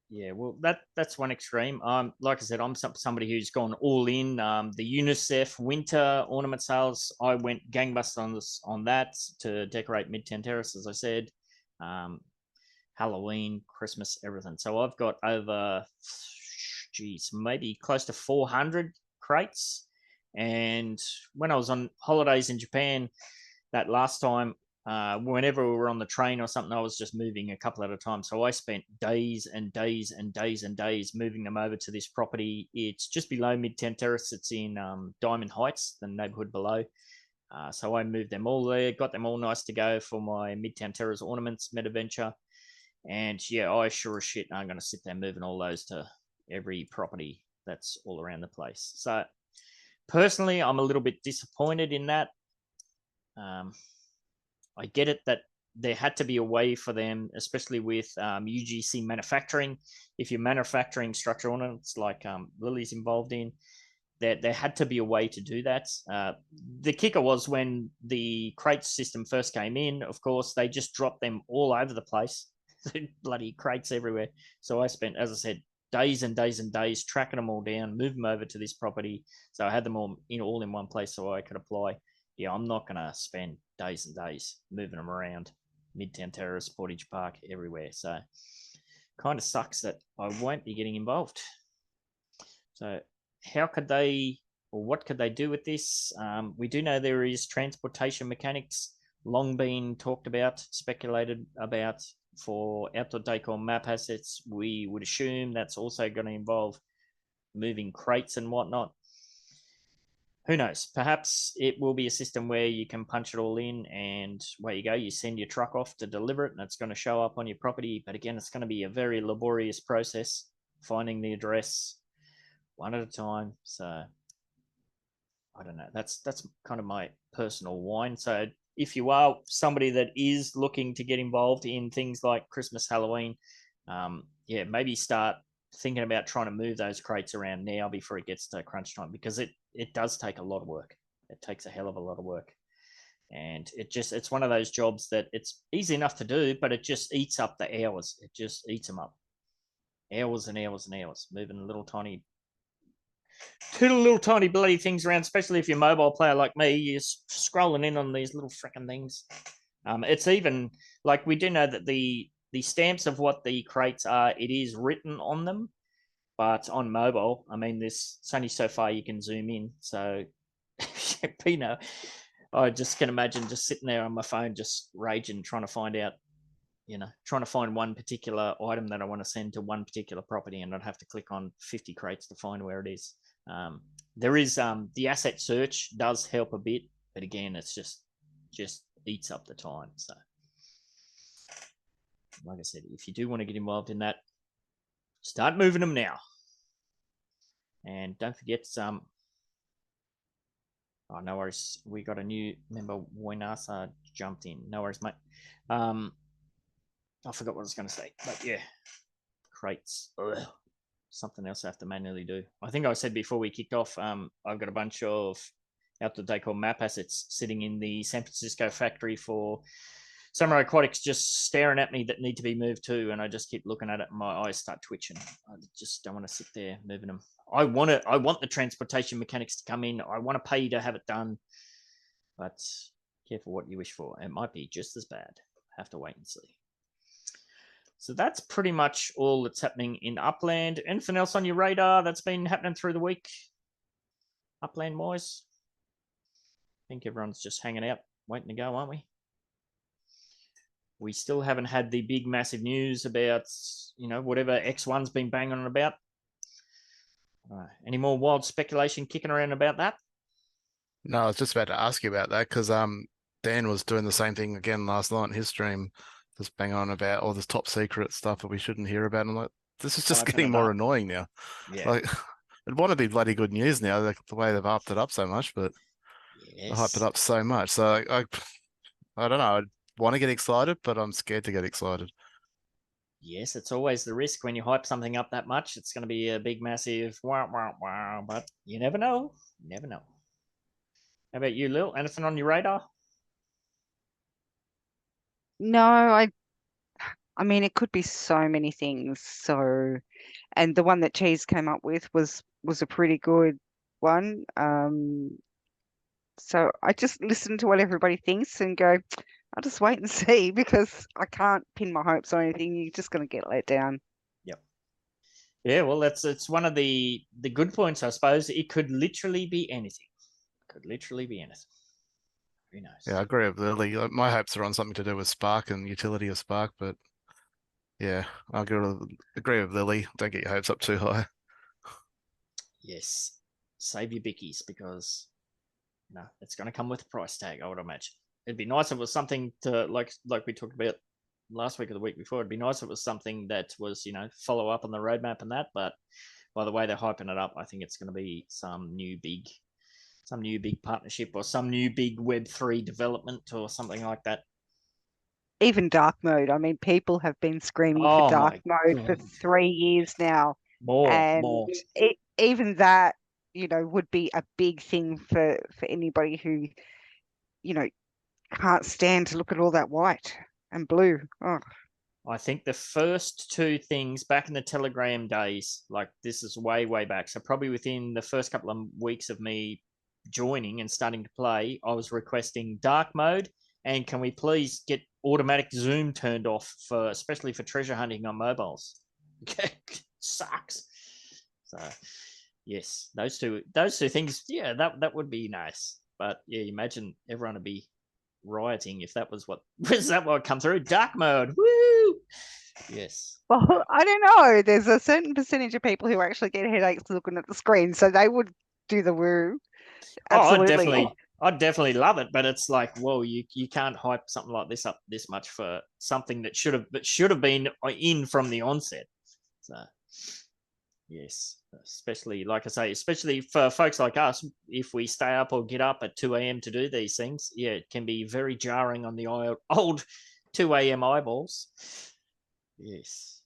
yeah, well, that's one extreme. Like I said, I'm somebody who's gone all in. The UNICEF winter ornament sales, I went gangbusters on that to decorate Midtown Terrace, as I said. Halloween, Christmas, everything. So I've got over, maybe close to 400 crates. And when I was on holidays in Japan that last time, whenever we were on the train or something, I was just moving a couple at a time. So I spent days and days and days and days moving them over to this property. It's just below Midtown Terrace. It's in Diamond Heights, the neighborhood below. So I moved them all there, got them all nice to go for my Midtown Terrace ornaments meta-venture. And yeah, I sure as shit I'm going to sit there moving all those to every property that's all around the place. So personally, I'm a little bit disappointed in that. I get it that there had to be a way for them, especially with UGC manufacturing. If you're manufacturing structural ornaments like Lily's involved in, there had to be a way to do that. The kicker was when the crates system first came in, of course, they just dropped them all over the place. Bloody crates everywhere. So I spent, as I said, days and days and days tracking them all down, move them over to this property. So I had them all in one place so I could apply. Yeah, I'm not going to spend days and days moving them around Midtown Terrace, Portage Park, everywhere. So kind of sucks that I won't be getting involved. So how could they, or what could they do with this? We do know there is transportation mechanics long been talked about, speculated about for outdoor decor map assets. We would assume that's also going to involve moving crates and whatnot. Who knows? Perhaps it will be a system where you can punch it all in and where you go, you send your truck off to deliver it and it's going to show up on your property. But again, it's going to be a very laborious process, finding the address one at a time. So I don't know. That's kind of my personal whine. So if you are somebody that is looking to get involved in things like Christmas, Halloween, yeah, maybe start thinking about trying to move those crates around now before it gets to crunch time, because it does take a lot of work. It takes a hell of a lot of work. And it's one of those jobs that it's easy enough to do, but it just eats up the hours. It just eats them up. Hours and hours and hours, moving little tiny bloody things around, especially if you're a mobile player like me, you're scrolling in on these little freaking things. It's even, like, we do know that the stamps of what the crates are, it is written on them, but on mobile, I mean, it's only so far you can zoom in. So, Pino, I just can imagine just sitting there on my phone, just raging, trying to find out, trying to find one particular item that I want to send to one particular property, and I'd have to click on 50 crates to find where it is. There is the asset search does help a bit, but again, it's just eats up the time. So, like I said, if you do want to get involved in that, start moving them now. And don't forget oh, no worries. We got a new member, Wainasa, jumped in. No worries, mate. I forgot what I was going to say, but yeah, crates. Ugh. Something else I have to manually do. I think I said before we kicked off, I've got a bunch of outdoor decor map assets sitting in the San Francisco factory for Samurai Aquatics, just staring at me, that need to be moved too. And I just keep looking at it and my eyes start twitching. I just don't want to sit there moving them. I want the transportation mechanics to come in. I want to pay to have it done, but careful what you wish for. It might be just as bad. Have to wait and see. So that's pretty much all that's happening in Upland. Anything else on your radar that's been happening through the week, Upland-wise? I think everyone's just hanging out, waiting to go, aren't we? We still haven't had the big, massive news about, whatever X1's been banging on about. Any more wild speculation kicking around about that? No, I was just about to ask you about that, because Dan was doing the same thing again last night in his stream, just bang on about all this top secret stuff that we shouldn't hear about. And I'm like, this is just getting more annoying now. Yeah. Like, it'd want to be bloody good news now, like, the way they've hyped it up so much, but yes, they hyped it up so much. So I don't know. I want to get excited, but I'm scared to get excited. Yes, it's always the risk when you hype something up that much. It's going to be a big, massive wow, wow, wow. But you never know. You never know. How about you, Lil? Anything on your radar? No, I mean, it could be so many things. So, and the one that Cheese came up with was a pretty good one. So I just listen to what everybody thinks and go, I'll just wait and see, because I can't pin my hopes on anything. You're just going to get let down. Yep. Yeah, well, it's one of the good points, I suppose. It could literally be anything. Could literally be anything. Who knows? Yeah, I agree with Lily. My hopes are on something to do with Spark and utility of Spark, but yeah, I agree with Lily. Don't get your hopes up too high. Yes, save your bickies because it's going to come with a price tag, I would imagine. It'd be nice if it was something to like we talked about last week or the week before. It'd be nice if it was something that was follow up on the roadmap and that. But by the way they're hyping it up, I think it's going to be some new big partnership or some new big Web3 development or something like that. Even dark mode. I mean, people have been screaming for Oh dark my mode for God. 3 years now, and More. even that, would be a big thing for anybody who, can't stand to look at all that white and blue. Oh, I think the first two things back in the Telegram days, like this is way, way back. So probably within the first couple of weeks of me joining and starting to play, I was requesting dark mode. And can we please get automatic zoom turned off especially for treasure hunting on mobiles? Okay, sucks. So yes, those two things, yeah, that would be nice. But yeah, imagine everyone would be rioting if that was what come through. Dark mode. Woo! Yes. well, I don't know. There's a certain percentage of people who actually get headaches looking at the screen, so they would do the woo. Oh, Absolutely. I'd definitely love it, but it's like, whoa, you can't hype something like this up this much for something that should have been in from the onset. So yes, especially like I say, especially for folks like us, if we stay up or get up at 2 a.m. to do these things, yeah, it can be very jarring on the old 2 a.m. eyeballs. Yes.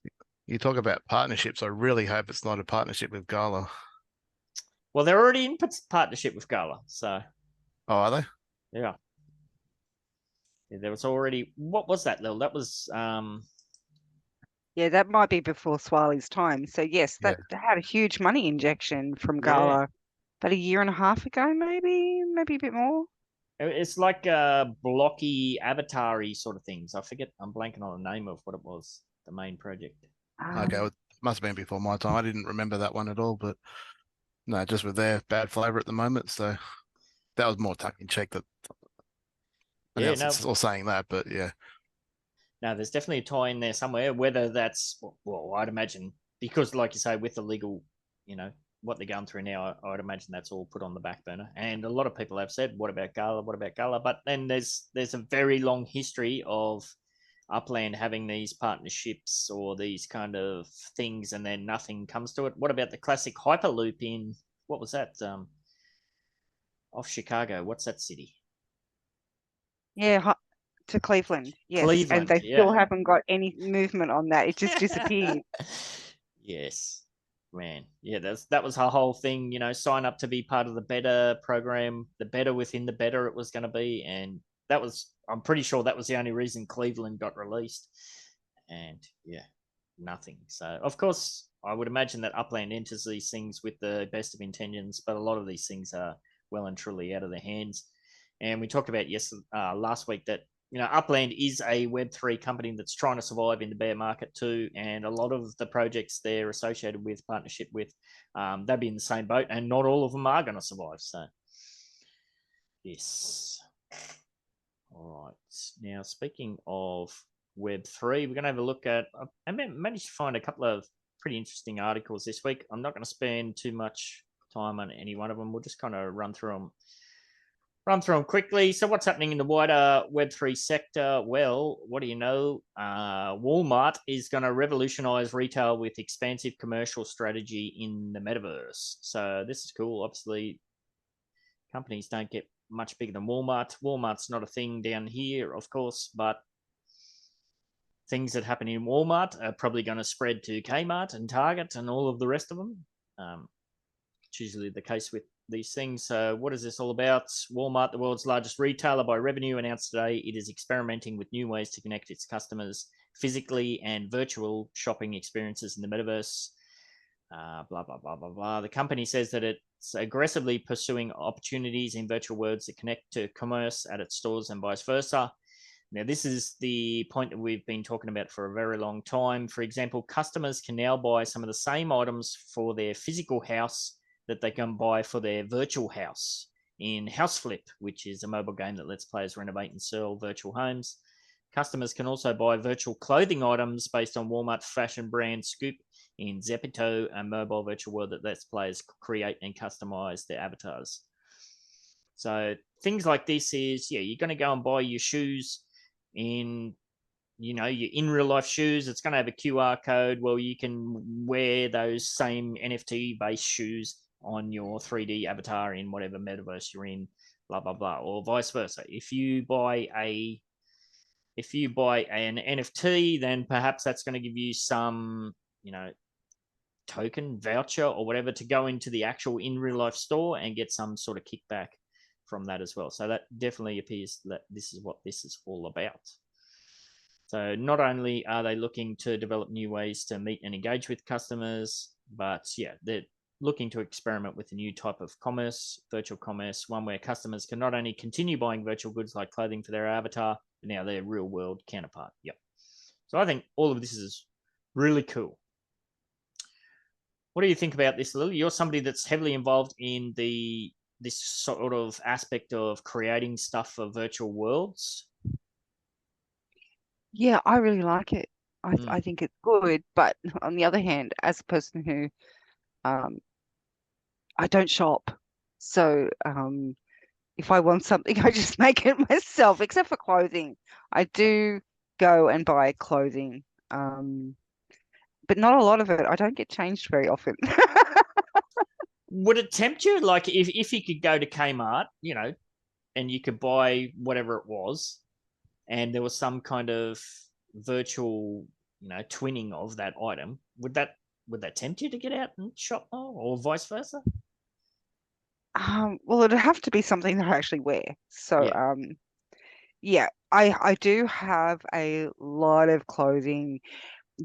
You talk about partnerships. I really hope it's not a partnership with Gala. Well, they're already in partnership with Gala, so. Oh, are they? Yeah. There was already, what was that, Lil? That was Yeah, that might be before Swali's time. So yes, Yeah. that had a huge money injection from yeah. Gala about a year and a half ago, maybe a bit more. It's like blocky avatar-y sort of things. I forget, I'm blanking on the name of what it was, the main project. Okay, Um, well, it must have been before my time. I didn't remember that one at all, but no, just with their bad flavor at the moment. So that was more tongue in cheek that Yeah, no, announcements all saying that, but yeah. no, there's definitely a tie in there somewhere. Whether that's, well, I'd imagine because, like you say, with the legal, what they're going through now, I'd imagine that's all put on the back burner. And a lot of people have said, "What about Gala? What about Gala?" But then there's a very long history of Upland having these partnerships or these kind of things, and then nothing comes to it. What about the classic Hyperloop in what was that? Off Chicago. What's that city? yeah, to Cleveland, yes, and Cleveland. they Yeah. still haven't got any movement on that. It just disappeared. Yes, man. Yeah, that was her whole thing. Sign up to be part of the Better program, the Better within the Better it was going to be, and that was. I'm pretty sure that was the only reason Cleveland got released, and yeah, nothing. So of course, I would imagine that Upland enters these things with the best of intentions, but a lot of these things are well and truly out of their hands. And we talked about last week that Upland is a Web3 company that's trying to survive in the bear market too, and a lot of the projects they're associated with, partnership with, they'll be in the same boat, and not all of them are going to survive. So, yes. All right. Now, speaking of Web3, we're going to have a look at. I managed to find a couple of pretty interesting articles this week. I'm not going to spend too much time on any one of them. We'll just kind of run through them quickly. So what's happening in the wider Web3 sector? Well, what do you know? Walmart is going to revolutionize retail with expansive commercial strategy in the metaverse. So this is cool. Obviously, companies don't get much bigger than Walmart. Walmart's not a thing down here, of course, but things that happen in Walmart are probably going to spread to Kmart and Target and all of the rest of them. It's usually the case with these things. So what is this all about? Walmart, the world's largest retailer by revenue, announced today it is experimenting with new ways to connect its customers physically and virtual shopping experiences in the metaverse. Blah, blah, blah, blah, blah. The company says that it's aggressively pursuing opportunities in virtual worlds that connect to commerce at its stores and vice versa. Now, this is the point that we've been talking about for a very long time. For example, customers can now buy some of the same items for their physical house that they can buy for their virtual house in House Flip, which is a mobile game that lets players renovate and sell virtual homes. Customers can also buy virtual clothing items based on Walmart fashion brand Scoop in Zeppito, a mobile virtual world that lets players create and customize their avatars. So things like this is, you're going to go and buy your shoes in, your in real life shoes. It's going to have a QR code. Well, you can wear those same NFT based shoes on your 3D avatar in whatever metaverse you're in, blah, blah, blah, or vice versa. If you buy an NFT, then perhaps that's going to give you some, token, voucher, or whatever to go into the actual in real life store and get some sort of kickback from that as well. So that definitely appears that this is what this is all about. So not only are they looking to develop new ways to meet and engage with customers, but they're looking to experiment with a new type of commerce, virtual commerce, one where customers can not only continue buying virtual goods like clothing for their avatar, but now their real world counterpart. Yep. So I think all of this is really cool. What do you think about this, Lily? You're somebody that's heavily involved in this sort of aspect of creating stuff for virtual worlds. Yeah, I really like it. I think it's good, but on the other hand, as a person who I don't shop, so if I want something, I just make it myself, except for clothing. I do go and buy clothing, but not a lot of it. I don't get changed very often. Would it tempt you, like if you could go to Kmart, and you could buy whatever it was, and there was some kind of virtual, twinning of that item, would that tempt you to get out and shop more, or vice versa? Well, it'd have to be something that I actually wear. So, I do have a lot of clothing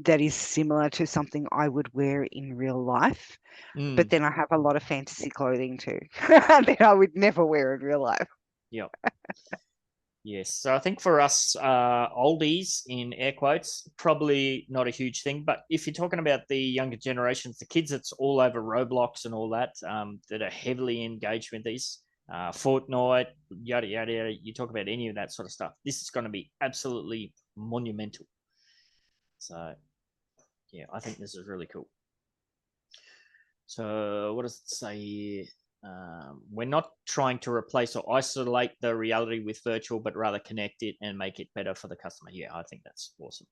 that is similar to something I would wear in real life. But then I have a lot of fantasy clothing too that I would never wear in real life. Yep. Yes. So I think for us oldies, in air quotes, probably not a huge thing. But if you're talking about the younger generations, the kids that's all over Roblox and all that, that are heavily engaged with these, Fortnite, yada, yada, yada, you talk about any of that sort of stuff, this is going to be absolutely monumental. So, I think this is really cool. So what does it say here? We're not trying to replace or isolate the reality with virtual, but rather connect it and make it better for the customer. Yeah, I think that's awesome.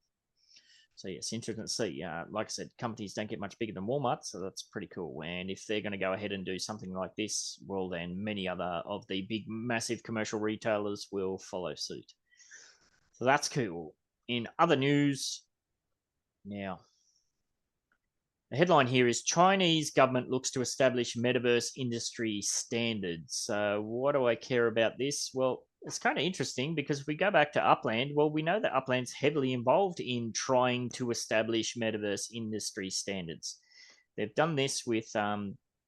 So yes, interesting to see. Like I said, companies don't get much bigger than Walmart, so that's pretty cool. And if they're going to go ahead and do something like this, well, then many other of the big, massive commercial retailers will follow suit. So that's cool. In other news, now, the headline here is Chinese government looks to establish metaverse industry standards. So what do I care about this? Well, it's kind of interesting because if we go back to Upland, well, we know that Upland's heavily involved in trying to establish metaverse industry standards. They've done this with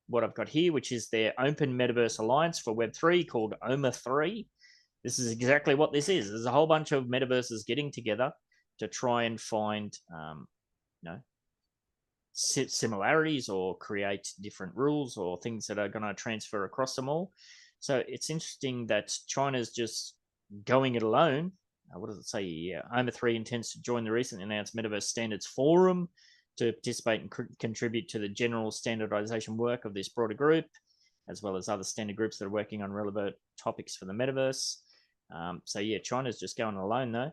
what I've got here, which is their Open Metaverse Alliance for Web3 called OMA3. This is exactly what this is. There's a whole bunch of metaverses getting together to try and find, similarities or create different rules or things that are going to transfer across them all. So it's interesting that China's just going it alone. What does it say? Yeah, OMA3 intends to join the recently announced Metaverse Standards Forum to participate and contribute to the general standardization work of this broader group, as well as other standard groups that are working on relevant topics for the metaverse. China's just going alone though,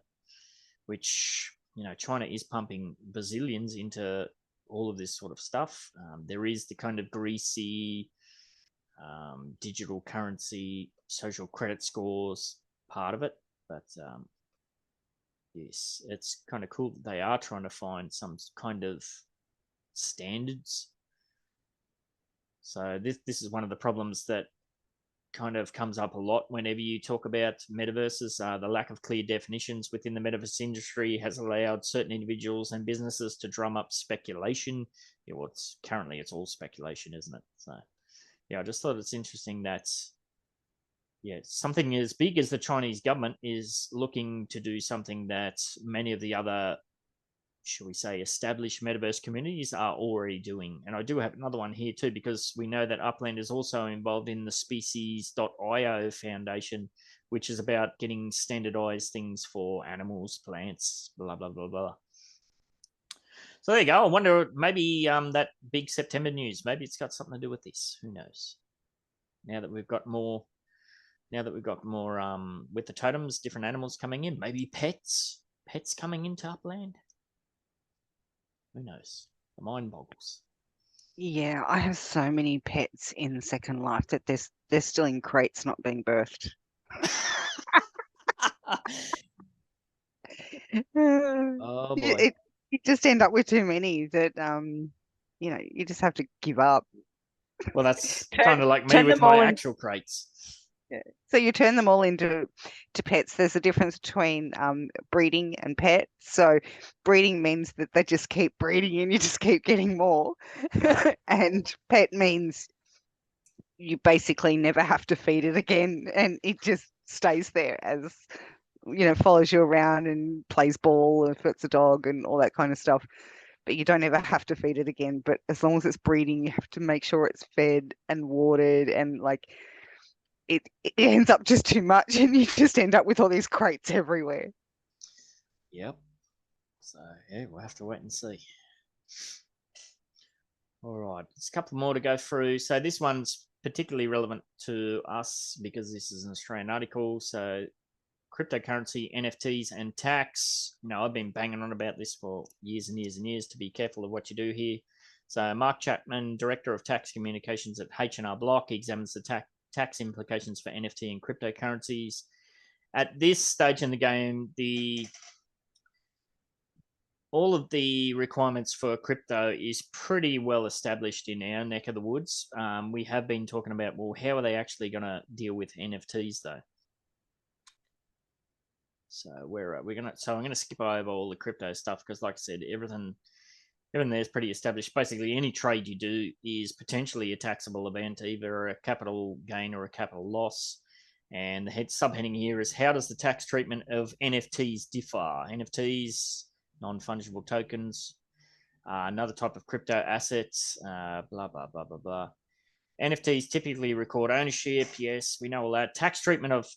which, China is pumping bazillions into all of this sort of stuff. There is the kind of greasy digital currency, social credit scores part of it. But yes, it's kind of cool that they are trying to find some kind of standards. So this is one of the problems that kind of comes up a lot whenever you talk about metaverses. The lack of clear definitions within the metaverse industry has allowed certain individuals and businesses to drum up speculation. Currently it's all speculation, isn't it? So I just thought it's interesting that yeah, something as big as the Chinese government is looking to do something that many of the other, shall we say, established metaverse communities are already doing. And I do have another one here too, because we know that Upland is also involved in the species.io foundation, which is about getting standardized things for animals, plants, blah, blah, blah, blah. So there you go. I wonder, maybe that big September news, maybe it's got something to do with this. Who knows? Now that we've got more with the totems, different animals coming in, maybe pets coming into Upland. Who knows? The mind boggles. Yeah, I have so many pets in Second Life that they're still in crates, not being birthed. Oh boy. You just end up with too many that you just have to give up. Well, that's kind of like me turn with them all my in- actual crates. Yeah. So you turn them all into pets. There's a difference between breeding and pet. So breeding means that they just keep breeding and you just keep getting more. And pet means you basically never have to feed it again and it just stays there as follows you around and plays ball if it's a dog and all that kind of stuff. But you don't ever have to feed it again. But as long as it's breeding, you have to make sure it's fed and watered, and like it ends up just too much and you just end up with all these crates everywhere. Yep. So yeah, we'll have to wait and see. All right, there's a couple more to go through. So this one's particularly relevant to us because this is an Australian article. So cryptocurrency, NFTs, and tax. I've been banging on about this for years and years and years to be careful of what you do here. So Mark Chapman, Director of Tax Communications at H&R Block, examines the tax implications for NFT and cryptocurrencies. At this stage in the game, all of the requirements for crypto is pretty well established in our neck of the woods. We have been talking about, well, how are they actually going to deal with NFTs though? So I'm gonna skip over all the crypto stuff because, like I said, everything there is pretty established. Basically, any trade you do is potentially a taxable event, either a capital gain or a capital loss. And the subheading here is, how does the tax treatment of NFTs differ? NFTs, non-fungible tokens, another type of crypto assets, blah, blah, blah, blah, blah. NFTs typically record ownership. Yes, we know all that. Tax treatment of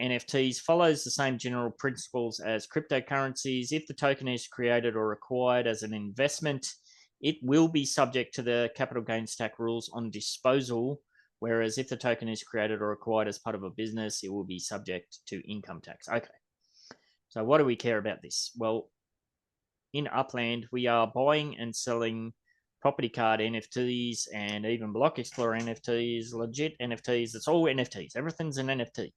NFTs follows the same general principles as cryptocurrencies. If the token is created or acquired as an investment, it will be subject to the capital gains tax rules on disposal, whereas if the token is created or acquired as part of a business, it will be subject to income tax. Okay, so what do we care about this? Well, in Upland, we are buying and selling property card NFTs and even Block Explorer NFTs, legit NFTs. It's all NFTs. Everything's an NFT.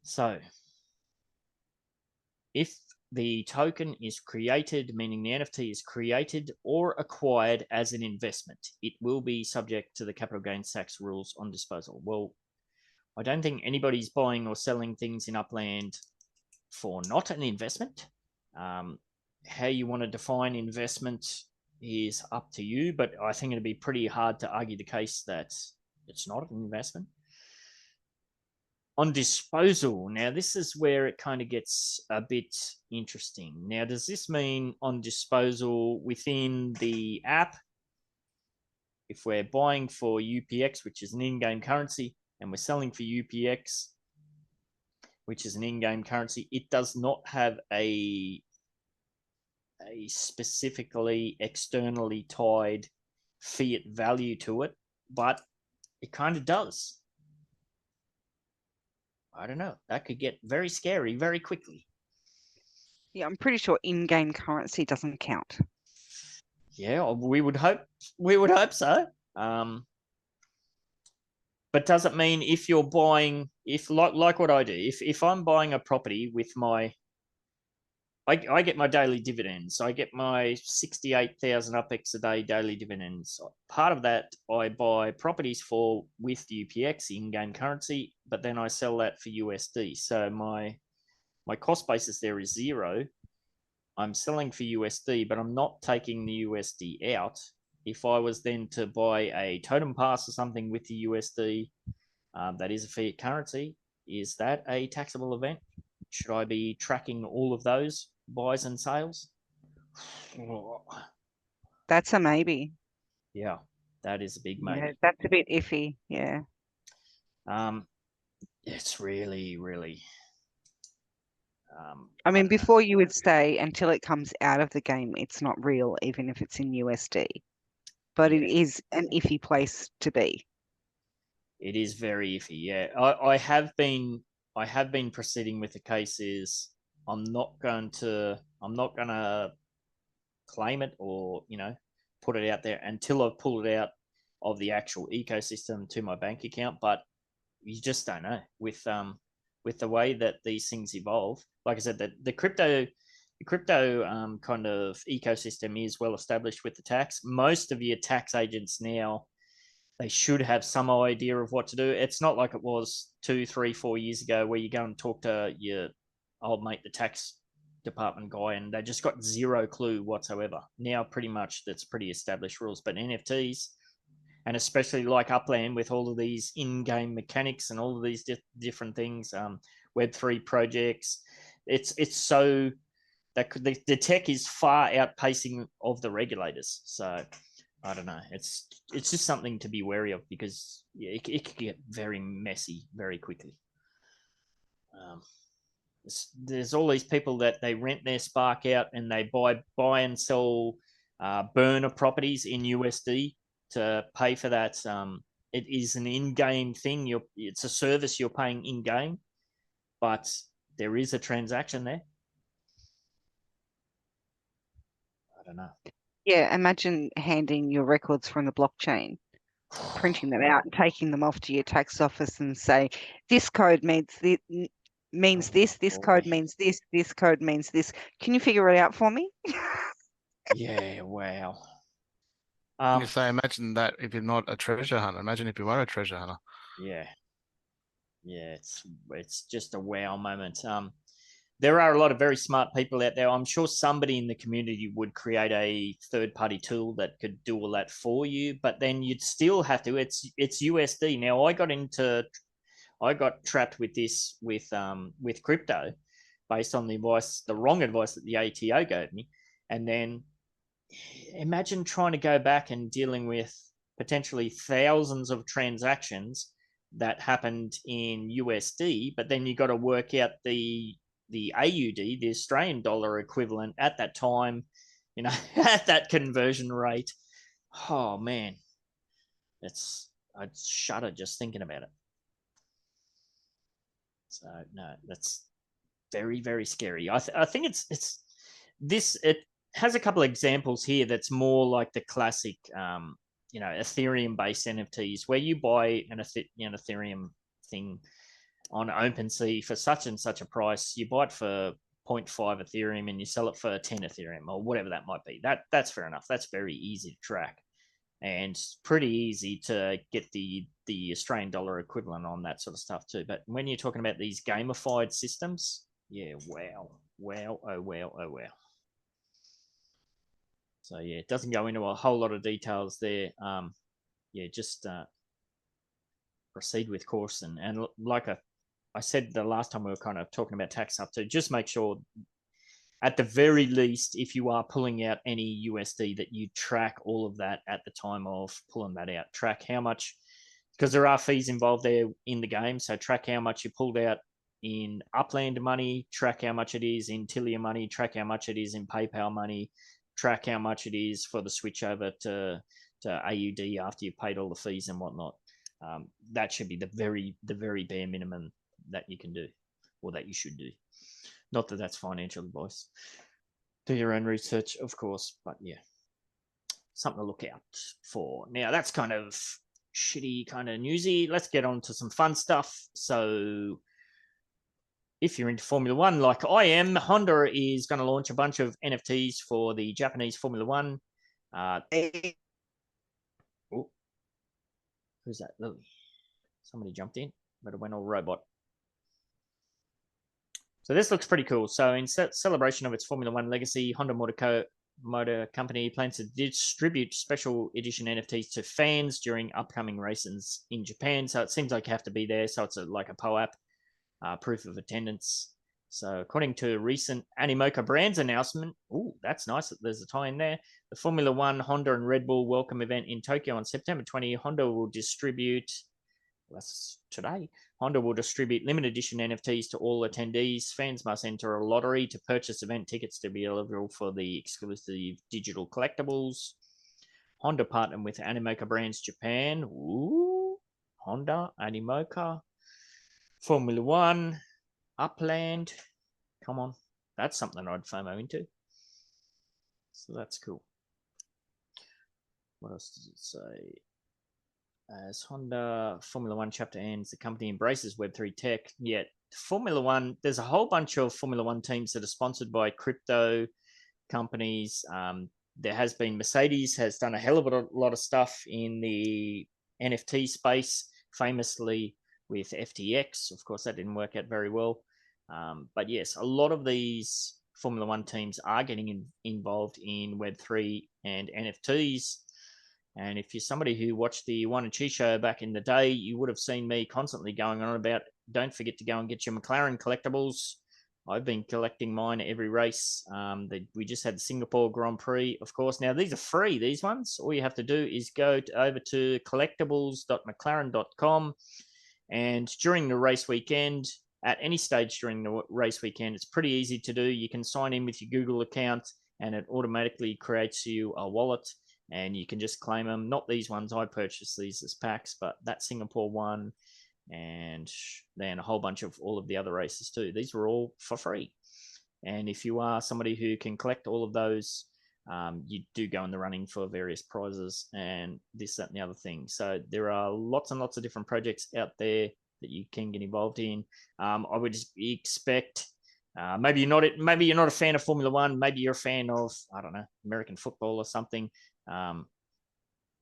So if the token is created, meaning the NFT is created or acquired as an investment, it will be subject to the capital gains tax rules on disposal. Well, I don't think anybody's buying or selling things in Upland for not an investment. How you want to define investment is up to you, but I think it'd be pretty hard to argue the case that it's not an investment. On disposal, now this is where it kind of gets a bit interesting. Now, does this mean on disposal within the app? If we're buying for UPX, which is an in-game currency, and we're selling for UPX, which is an in-game currency, it does not have a specifically externally tied fiat value to it, but it kind of does. I don't know. That could get very scary very quickly. Yeah, I'm pretty sure in-game currency doesn't count. Yeah, we would hope so. But does it mean if you're buying, if like what I do, if I'm buying a property with I get my daily dividends. I get my 68,000 UPX a day daily dividends. Part of that I buy properties for with UPX in-game currency, but then I sell that for USD. So my cost basis there is zero. I'm selling for USD, but I'm not taking the USD out. If I was then to buy a totem pass or something with the USD, that is a fiat currency. Is that a taxable event? Should I be tracking all of those buys and sales? That's a maybe. Yeah, that is a big Yeah, maybe. that's a bit iffy. Yeah. It's really, really. I mean, before you would say until it comes out of the game, it's not real, even if it's in USD. But it Yeah. is an iffy place to be. It is very iffy. Yeah, I have been proceeding with the cases. I'm not going to claim it or put it out there until I've pulled it out of the actual ecosystem to my bank account. But you just don't know with the way that these things evolve. Like I said, the crypto kind of ecosystem is well established with the tax. Most of your tax agents now, they should have some idea of what to do. It's not like it was 2, 3, 4 years ago where you go and talk to your old mate, the tax department guy, and they just got zero clue whatsoever. Now, pretty much that's pretty established rules. But NFTs, and especially like Upland with all of these in-game mechanics and all of these different things, Web3 projects, it's so that the tech is far outpacing of the regulators. So I don't know. It's just something to be wary of because it could get very messy very quickly. There's all these people that they rent their Spark out and they buy and sell burner properties in USD to pay for that. It is an in-game thing. It's a service you're paying in-game, but there is a transaction there. I don't know. Yeah, imagine handing your records from the blockchain, printing them out and taking them off to your tax office and say, this code means this, this code means this code means this. Can you figure it out for me? Yeah, wow. You say, imagine that if you're not a treasure hunter. Imagine if you were a treasure hunter. Yeah. Yeah, it's just a wow moment. There are a lot of very smart people out there. I'm sure somebody in the community would create a third-party tool that could do all that for you, but then you'd still have to. It's USD. Now, I got trapped with this with crypto, based on the wrong advice that the ATO gave me, and then imagine trying to go back and dealing with potentially thousands of transactions that happened in USD, but then you got to work out the AUD, the Australian dollar equivalent at that time, at that conversion rate. Oh man, I shudder just thinking about it. So no, that's very, very scary. I think it's this. It has a couple of examples here that's more like the classic Ethereum-based NFTs where you buy an Ethereum thing on OpenSea for such and such a price. You buy it for 0.5 Ethereum and you sell it for 10 Ethereum or whatever that might be. That's fair enough. That's very easy to track and pretty easy to get the Australian dollar equivalent on that sort of stuff too. But when you're talking about these gamified systems, yeah, wow, oh wow. So yeah, it doesn't go into a whole lot of details there. Yeah, just proceed with course and like I said the last time we were kind of talking about tax up to, just make sure at the very least, if you are pulling out any USD, that you track all of that at the time of pulling that out. Track how much, because there are fees involved there in the game. So track how much you pulled out in Upland money, track how much it is in Tilia money, track how much it is in PayPal money, track how much it is for the switch over to AUD after you've paid all the fees and whatnot. That should be the very bare minimum that you can do or that you should do. Not that that's financial advice. Do your own research, of course, but yeah, something to look out for. Now, that's kind of shitty, kind of newsy. Let's get on to some fun stuff. So, if you're into Formula One, like I am, Honda is going to launch a bunch of NFTs for the Japanese Formula One. Oh, who's that? Lily. Somebody jumped in, but it went all robot. So this looks pretty cool. So in celebration of its Formula One legacy, Honda Motor Co. motor company plans to distribute special edition NFTs to fans during upcoming races in Japan. So it seems like you have to be there. So it's like a POAP, proof of attendance. So according to a recent Animoca Brands announcement, that's nice that there's a tie in there. The Formula One, Honda and Red Bull welcome event in Tokyo on September 20. Honda will distribute, that's today, Honda will distribute limited edition NFTs to all attendees. Fans must enter a lottery to purchase event tickets to be eligible for the exclusive digital collectibles. Honda partnered with Animoca Brands Japan. Honda, Animoca, Formula One, Upland. Come on. That's something I'd FOMO into. So that's cool. What else does it say? As Honda Formula One chapter ends, the company embraces Web3 tech. Yet Formula One, there's a whole bunch of Formula One teams that are sponsored by crypto companies. There has been Mercedes has done a hell of a lot of stuff in the NFT space, famously with FTX. Of course, that didn't work out very well. But yes, a lot of these Formula One teams are getting involved in Web3 and NFTs. And if you're somebody who watched the One and Chi show back in the day, you would have seen me constantly going on about, don't forget to go and get your McLaren collectibles. I've been collecting mine at every race. We just had the Singapore Grand Prix, of course. Now, these are free, these ones. All you have to do is go over to collectibles.mclaren.com. And during the race weekend, at any stage during the race weekend, it's pretty easy to do. You can sign in with your Google account, and it automatically creates you a wallet, and you can just claim them. Not these ones. I purchased these as packs, but that Singapore one, and then a whole bunch of all of the other races too. These were all for free. And if you are somebody who can collect all of those, you do go in the running for various prizes and this, that, and the other thing. So there are lots and lots of different projects out there that you can get involved in. I would expect maybe you're not a fan of Formula One. Maybe you're a fan of, I don't know, American football or something.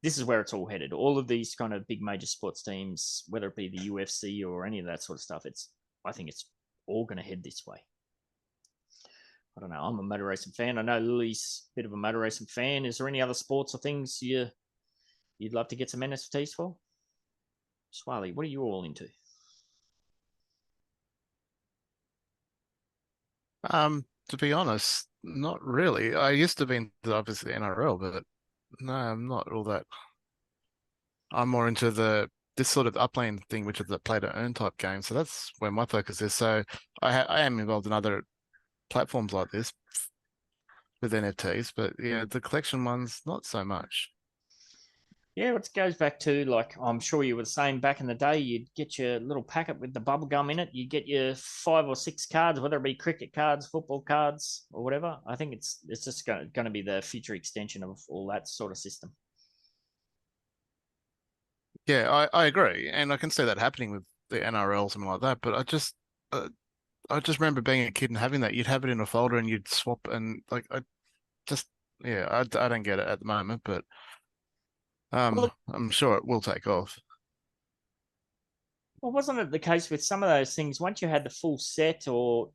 This is where it's all headed. All of these kind of big major sports teams, whether it be the UFC or any of that sort of stuff, I think it's all going to head this way. I don't know. I'm a motor racing fan. I know Lily's a bit of a motor racing fan. Is there any other sports or things you'd love to get some NFTs for? Swally, what are you all into? To be honest, not really. I used to be into obviously NRL, but no, I'm not all that. I'm more into this sort of Upland thing, which is the play to earn type game. So that's where my focus is. So I am involved in other platforms like this with NFTs, but yeah, the collection ones, not so much. Yeah, it goes back to, like, I'm sure you were saying back in the day, you'd get your little packet with the bubble gum in it. You get your 5 or 6 cards, whether it be cricket cards, football cards, or whatever. I think it's just going to be the future extension of all that sort of system. Yeah, I agree, and I can see that happening with the NRL, something like that. But I just remember being a kid and having that. You'd have it in a folder and you'd swap, and like I don't get it at the moment, but I'm sure it will take off. Well, wasn't it the case with some of those things? Once you had the full set, or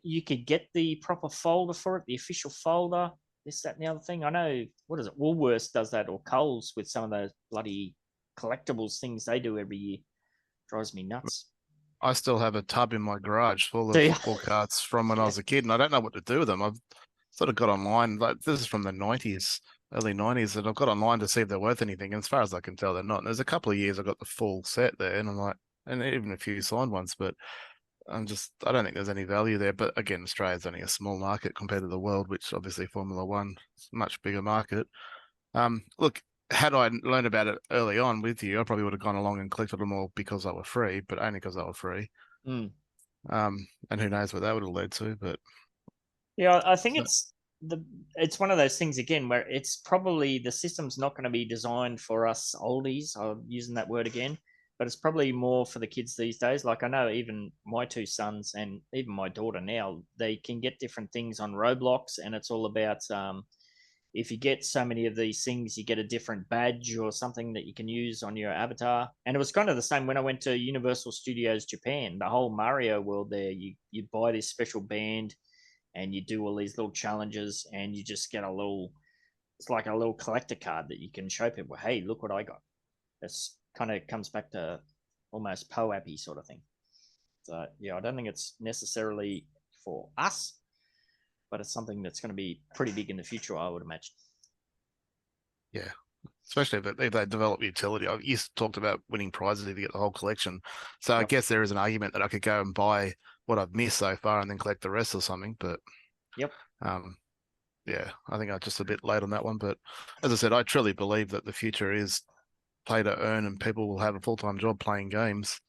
you could get the proper folder for it, the official folder, this, that, and the other thing. I know, what is it? Woolworths does that, or Coles with some of those bloody collectibles things they do every year. Drives me nuts. I still have a tub in my garage full of football cards from when I was a kid, and I don't know what to do with them. I've sort of got online, like this is from the 90s, early 90s, and I've got online to see if they're worth anything. And as far as I can tell, they're not. And there's a couple of years I got the full set there, and I'm like, and even a few signed ones, but I don't think there's any value there. But again, Australia's only a small market compared to the world, which obviously Formula One is a much bigger market. Look, had I learned about it early on with you, I probably would have gone along and collected them all because they were free, but only because they were free. And who knows what that would have led to, but yeah, I think it's one of those things again where it's probably the system's not going to be designed for us oldies. I'm using that word again, but it's probably more for the kids these days. Like I know even my 2 sons and even my daughter now, they can get different things on Roblox, and it's all about if you get so many of these things, you get a different badge or something that you can use on your avatar. And it was kind of the same when I went to Universal Studios Japan, the whole Mario world there. You buy this special band, and you do all these little challenges, and you just get it's like a little collector card that you can show people, hey, look what I got. This kind of comes back to almost POAP sort of thing. So yeah, I don't think it's necessarily for us, but it's something that's going to be pretty big in the future, I would imagine. Yeah, especially if they develop utility. You talked about winning prizes if you get the whole collection. So I guess there is an argument that I could go and buy what I've missed so far and then collect the rest or something. But yeah, I think I'm just a bit late on that one. But as I said, I truly believe that the future is play to earn, and people will have a full-time job playing games.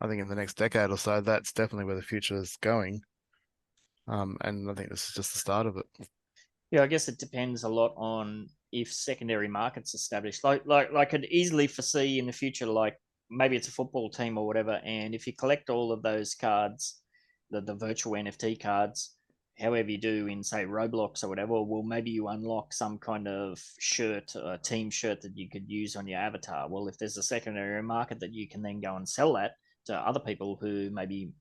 I think in the next decade or so, that's definitely where the future is going. And I think this is just the start of it. Yeah, I guess it depends a lot on if secondary markets established. Like I could easily foresee in the future, like maybe it's a football team or whatever, and if you collect all of those cards, the virtual NFT cards, however you do in say Roblox or whatever, well maybe you unlock some kind of shirt, a team shirt that you could use on your avatar. Well, if there's a secondary market that you can then go and sell that to other people who maybe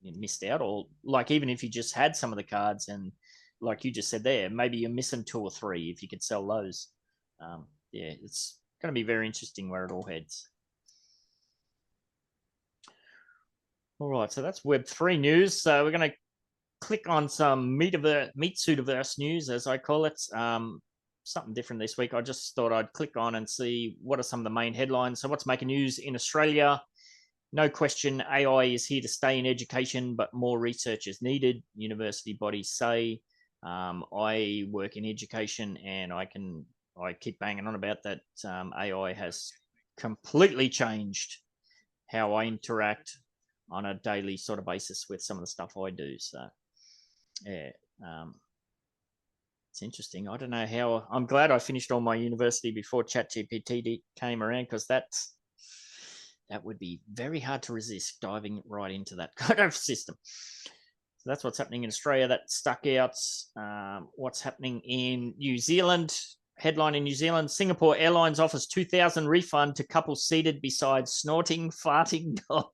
missed out, or like even if you just had some of the cards and like you just said there, maybe you're missing 2 or 3 if you could sell those. Yeah, it's going to be very interesting where it all heads. All right, so that's Web3 news. So we're going to click on some Meatsuitaverse news, as I call it. Something different this week. I just thought I'd click on and see what are some of the main headlines. So what's making news in Australia? No question, AI is here to stay in education, but more research is needed, university bodies say. I work in education, and I keep banging on about that. AI has completely changed how I interact on a daily sort of basis with some of the stuff I do. So yeah, it's interesting. I don't know how. I'm glad I finished all my university before ChatGPT came around, because that would be very hard to resist diving right into that kind of system. So that's what's happening in Australia. That stuck out. What's happening in New Zealand? Headline in New Zealand: Singapore Airlines offers 2,000 refund to couple seated beside snorting, farting dog.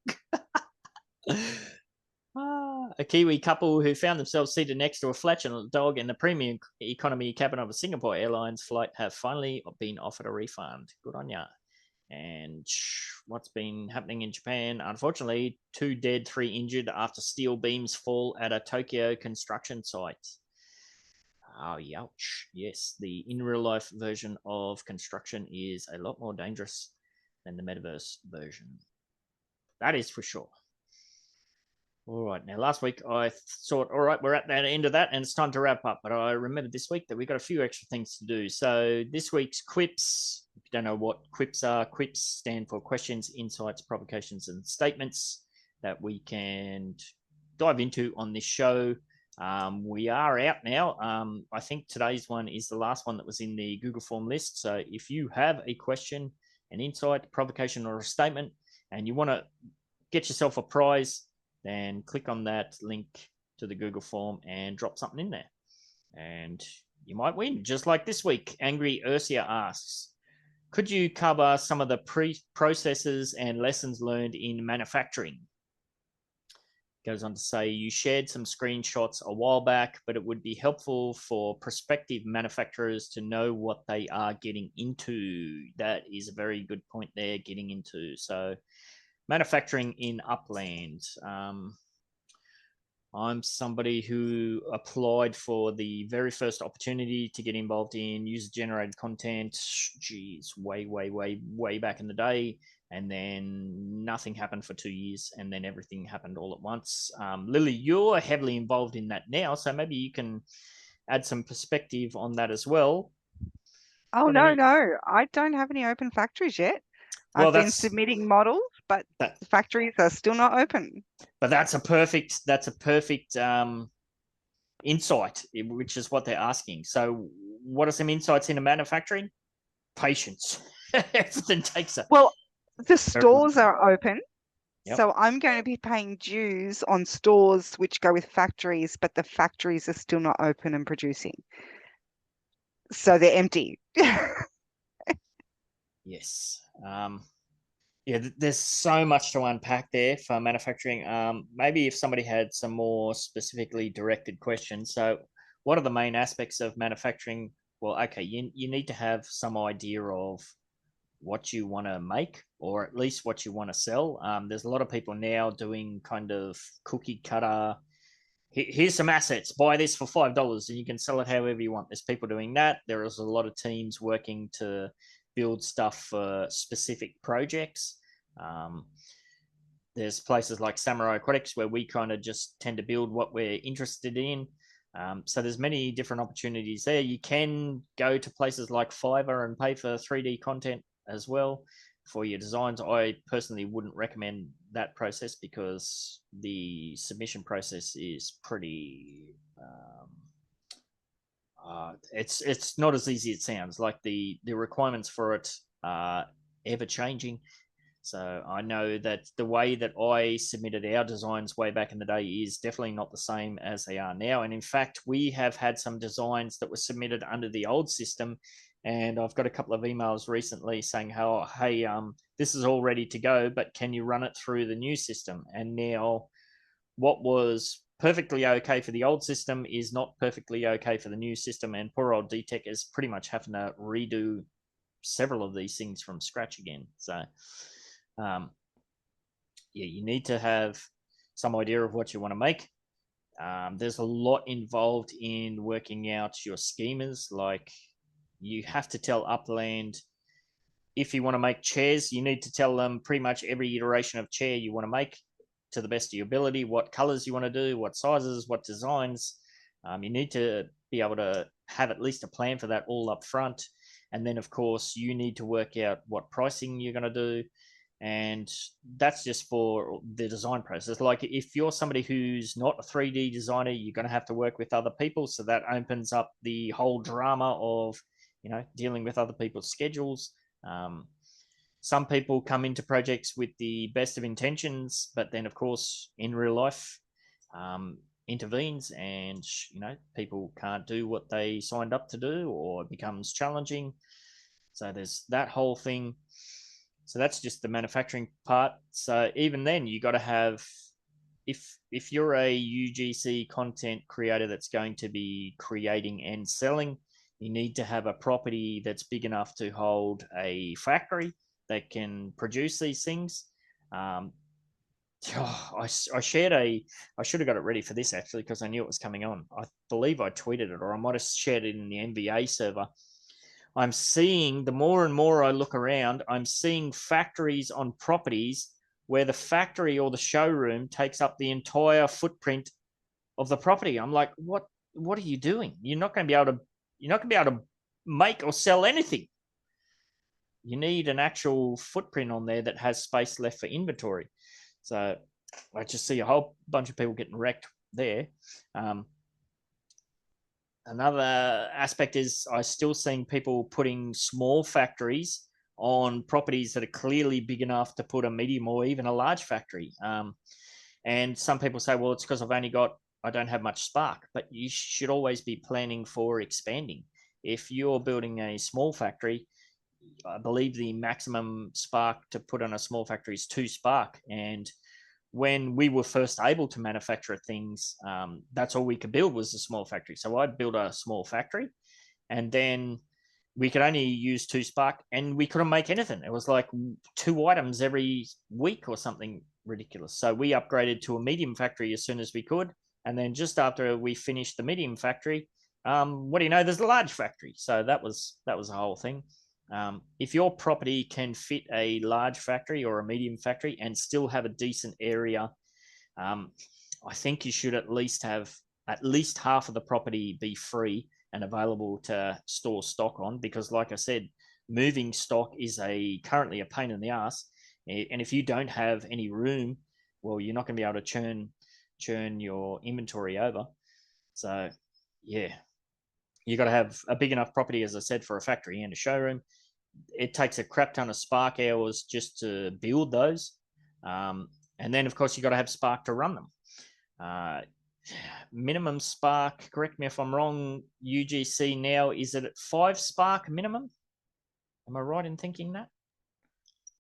A Kiwi couple who found themselves seated next to a flatulent dog in the premium economy cabin of a Singapore Airlines flight have finally been offered a refund. Good on ya. And what's been happening in Japan? Unfortunately, 2 dead, 3 injured after steel beams fall at a Tokyo construction site. Oh, youch. Yes, the in real life version of construction is a lot more dangerous than the metaverse version. That is for sure. All right. Now, last week I thought, all right, we're at that end of that and it's time to wrap up. But I remembered this week that we've got a few extra things to do. So this week's QIPS, if you don't know what QIPS are, QIPS stand for questions, insights, provocations, and statements that we can dive into on this show. We are out now. I think today's one is the last one that was in the Google form list. So if you have a question, an insight, provocation, or a statement, and you want to get yourself a prize, then click on that link to the Google form and drop something in there. And you might win, just like this week. Angry Ursia asks, could you cover some of the processes and lessons learned in manufacturing? Goes on to say, you shared some screenshots a while back, but it would be helpful for prospective manufacturers to know what they are getting into. That is a very good point there, getting into. So manufacturing in Upland. I'm somebody who applied for the very first opportunity to get involved in user-generated content, geez, way back in the day, and then nothing happened for 2 years, and then everything happened all at once. Lily, you're heavily involved in that now, so maybe you can add some perspective on that as well. Oh, no, I don't have any open factories yet. Well, I've been submitting models, but the factories are still not open. But that's a perfect insight, which is what they're asking. So what are some insights into manufacturing? Patience. Everything takes a... Well, the stores are open. Yep. So I'm going to be paying dues on stores which go with factories, but the factories are still not open and producing. So they're empty. Yes. Yeah, there's so much to unpack there for manufacturing. Maybe if somebody had some more specifically directed questions. So, what are the main aspects of manufacturing? Well, okay, you need to have some idea of what you want to make, or at least what you want to sell. There's a lot of people now doing kind of cookie cutter. Here's some assets. Buy this for $5, and you can sell it however you want. There's people doing that. There is a lot of teams working to build stuff for specific projects. Um, there's places like Samurai Aquatics where we kind of just tend to build what we're interested in. So there's many different opportunities there. You can go to places like Fiverr and pay for 3D content as well for your designs. I personally wouldn't recommend that process because the submission process is pretty. It's not as easy as it sounds. Like the requirements for it are ever changing. So I know that the way that I submitted our designs way back in the day is definitely not the same as they are now. And in fact, we have had some designs that were submitted under the old system. And I've got a couple of emails recently saying, "How, hey, this is all ready to go, but can you run it through the new system?" And now what was perfectly okay for the old system is not perfectly okay for the new system. And poor old DTech is pretty much having to redo several of these things from scratch again. So, yeah, you need to have some idea of what you want to make. There's a lot involved in working out your schemas. Like, you have to tell Upland, if you want to make chairs, you need to tell them pretty much every iteration of chair you want to make to the best of your ability, what colors you want to do, what sizes, what designs. You need to be able to have at least a plan for that all up front. And then, of course, you need to work out what pricing you're going to do. And that's just for the design process. Like, if you're somebody who's not a 3D designer, you're going to have to work with other people. So that opens up the whole drama of, dealing with other people's schedules. Some people come into projects with the best of intentions, but then, of course, in real life, intervenes, and people can't do what they signed up to do, or it becomes challenging. So there's that whole thing. So that's just the manufacturing part. So even then, you got to have, if you're a UGC content creator that's going to be creating and selling, you need to have a property that's big enough to hold a factory that can produce these things. I shared I should have got it ready for this actually, because I knew it was coming on. I believe I tweeted it, or I might have shared it in the MVA server. I'm seeing, the more and more I look around, I'm seeing factories on properties where the factory or the showroom takes up the entire footprint of the property. I'm like, what are you doing? You're not going to be able to make or sell anything. You need an actual footprint on there that has space left for inventory. So I just see a whole bunch of people getting wrecked there. Another aspect is I still seeing people putting small factories on properties that are clearly big enough to put a medium or even a large factory. And some people say, well, it's because I don't have much spark, but you should always be planning for expanding. If you're building a small factory, I believe the maximum spark to put on a small factory is 2 spark. And when we were first able to manufacture things, that's all we could build was a small factory. So I'd build a small factory, and then we could only use 2 spark, and we couldn't make anything. It was like 2 items every week or something ridiculous. So we upgraded to a medium factory as soon as we could. And then just after we finished the medium factory, what do you know? There's a large factory. So that was a whole thing. If your property can fit a large factory or a medium factory and still have a decent area, I think you should at least have at least half of the property be free and available to store stock on, because like I said, moving stock is currently a pain in the ass. And if you don't have any room, well, you're not going to be able to churn your inventory over. So yeah, you got to have a big enough property, as I said, for a factory and a showroom. It takes a crap ton of spark hours just to build those. And then, of course, you got to have spark to run them. Minimum spark, correct me if I'm wrong, UGC now, is it at 5 spark minimum? Am I right in thinking that?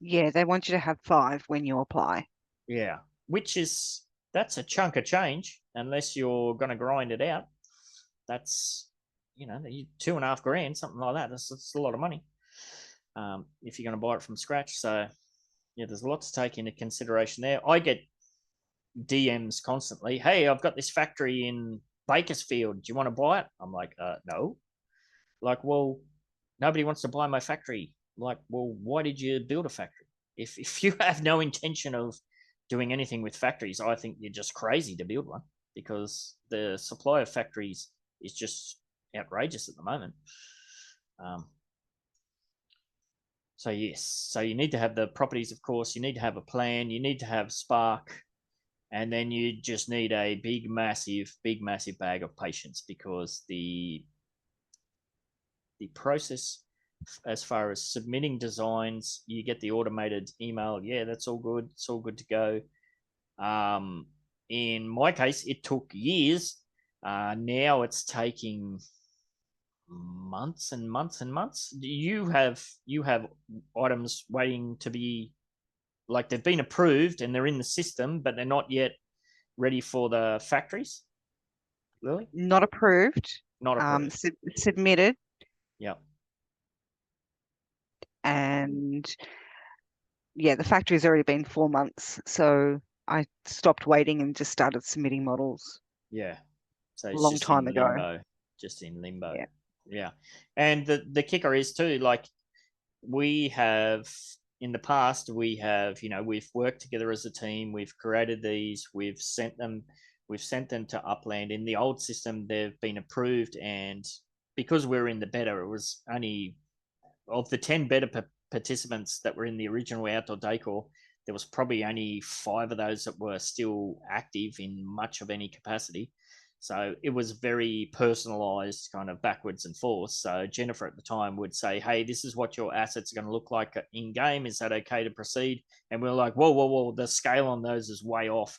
Yeah, they want you to have 5 when you apply. Yeah, that's a chunk of change unless you're going to grind it out. That's, $2.5 grand, something like that. That's a lot of money if you're going to buy it from scratch. So, yeah, there's a lot to take into consideration there. I get DMs constantly. Hey, I've got this factory in Bakersfield. Do you want to buy it? I'm like, no. Like, well, nobody wants to buy my factory. Like, well, why did you build a factory? If you have no intention of doing anything with factories, I think you're just crazy to build one because the supply of factories is just outrageous at the moment. So yes, so you need to have the properties, of course. You need to have a plan. You need to have Spark, and then you just need a big, massive bag of patience because the process as far as submitting designs, you get the automated email. Yeah, that's all good. It's all good to go. In my case, it took years. Now it's taking months and months and months. You have items waiting to be, like, they've been approved and they're in the system, but they're not yet ready for the factories. Lily? Not approved. Not approved. Submitted. Yep. And yeah, the factory's already been 4 months, so I stopped waiting and just started submitting models. Yeah. So it's long just time in ago. limbo. Just in limbo. Yeah. Yeah. And the kicker is too, like, we have in the past, we've worked together as a team, we've created these, we've sent them to Upland. In the old system, they've been approved, and because we're in the beta, it was only of the 10 beta participants that were in the original outdoor decor, there was probably only 5 of those that were still active in much of any capacity. So it was very personalized, kind of backwards and forwards. So Jennifer at the time would say, hey, this is what your assets are going to look like in game. Is that okay to proceed? And we're like, whoa, the scale on those is way off.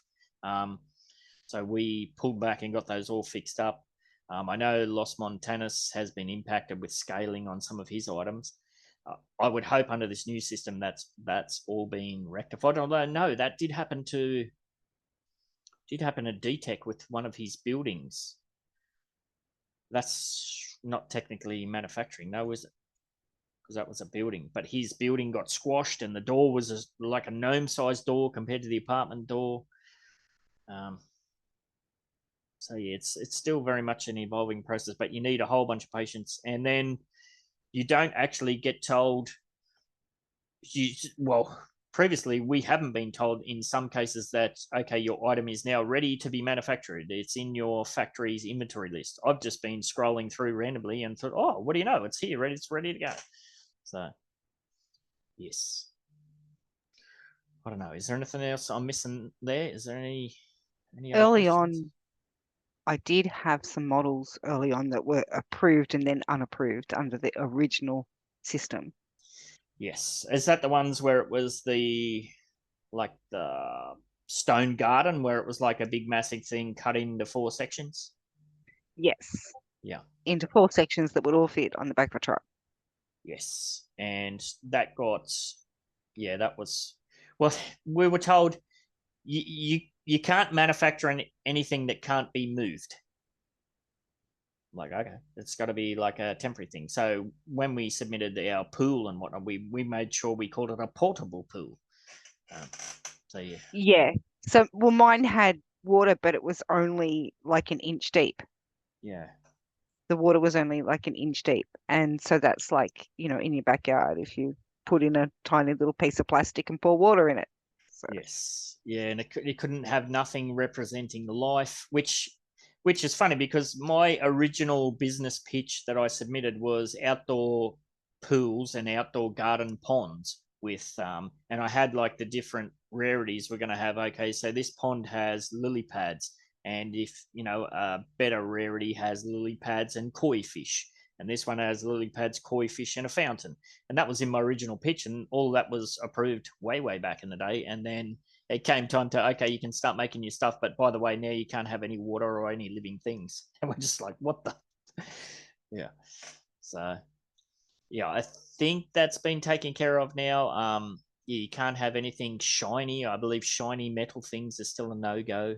So we pulled back and got those all fixed up. I know Los Montanos has been impacted with scaling on some of his items. I would hope under this new system that's all been rectified. Although no, that did happen to DTEC with one of his buildings. That's not technically manufacturing, though, is it? Because that was a building, but his building got squashed, and the door was like a gnome-sized door compared to the apartment door. So yeah, it's still very much an evolving process, but you need a whole bunch of patience, and then you don't actually get told. Previously we haven't been told in some cases that, okay, your item is now ready to be manufactured. It's in your factory's inventory list. I've just been scrolling through randomly and thought, oh, what do you know? It's here, ready. It's ready to go. So, yes. I don't know. Is there anything else I'm missing there? Is there any other Early questions? on, I did have some models early on that were approved and then unapproved under the original system. Yes. Is that the ones where it was the stone garden where it was like a big massive thing cut into 4 sections? Yes. Yeah. Into 4 sections that would all fit on the back of a truck. Yes. And that was, well, we were told you can't manufacture anything that can't be moved. Like, okay, it's got to be like a temporary thing. So when we submitted our pool and whatnot, we made sure we called it a portable pool. So yeah. Yeah. So, well, mine had water, but it was only like an inch deep. Yeah. The water was only like an inch deep. And so that's like, in your backyard if you put in a tiny little piece of plastic and pour water in it. So. Yes. Yeah. And it couldn't have nothing representing the life, which is funny because my original business pitch that I submitted was outdoor pools and outdoor garden ponds with, and I had like the different rarities we're going to have. Okay, so this pond has lily pads, and if a better rarity has lily pads and koi fish, and this one has lily pads, koi fish, and a fountain. And that was in my original pitch, and all of that was approved way back in the day. And then it came time to, okay, you can start making your stuff, but by the way, now you can't have any water or any living things. And we're just like, what the? Yeah. So, yeah, I think that's been taken care of now. you can't have anything shiny. I believe shiny metal things are still a no-go,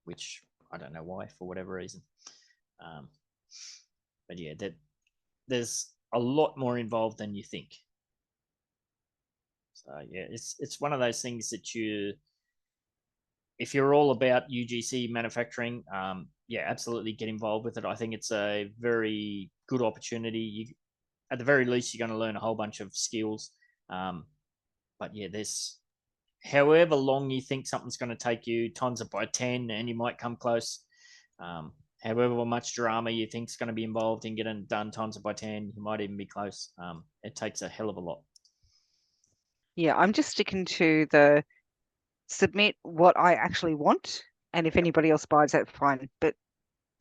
which I don't know why, for whatever reason. But yeah, there's a lot more involved than you think. So yeah, it's one of those things that if you're all about UGC manufacturing, yeah, absolutely get involved with it. I think it's a very good opportunity. At the very least, you're going to learn a whole bunch of skills. But yeah, there's however long you think something's going to take you, times it by 10, and you might come close. However much drama you think is going to be involved in getting it done, times it by 10, you might even be close. It takes a hell of a lot. Yeah, I'm just sticking to the submit what I actually want, and if anybody else buys it, fine. But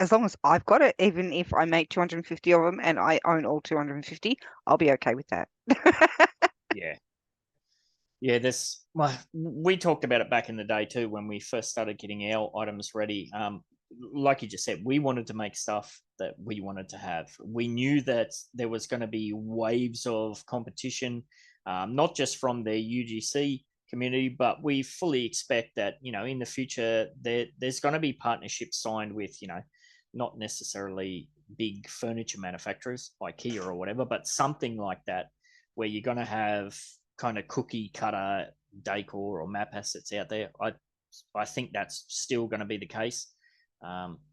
as long as I've got it, even if I make 250 of them and I own all 250, I'll be okay with that. Yeah. Yeah, we talked about it back in the day too when we first started getting our items ready. Like you just said, we wanted to make stuff that we wanted to have. We knew that there was going to be waves of competition, not just from the UGC community, but we fully expect that, in the future, there's going to be partnerships signed with, not necessarily big furniture manufacturers, IKEA or whatever, but something like that, where you're going to have kind of cookie cutter decor or map assets out there. I think that's still going to be the case.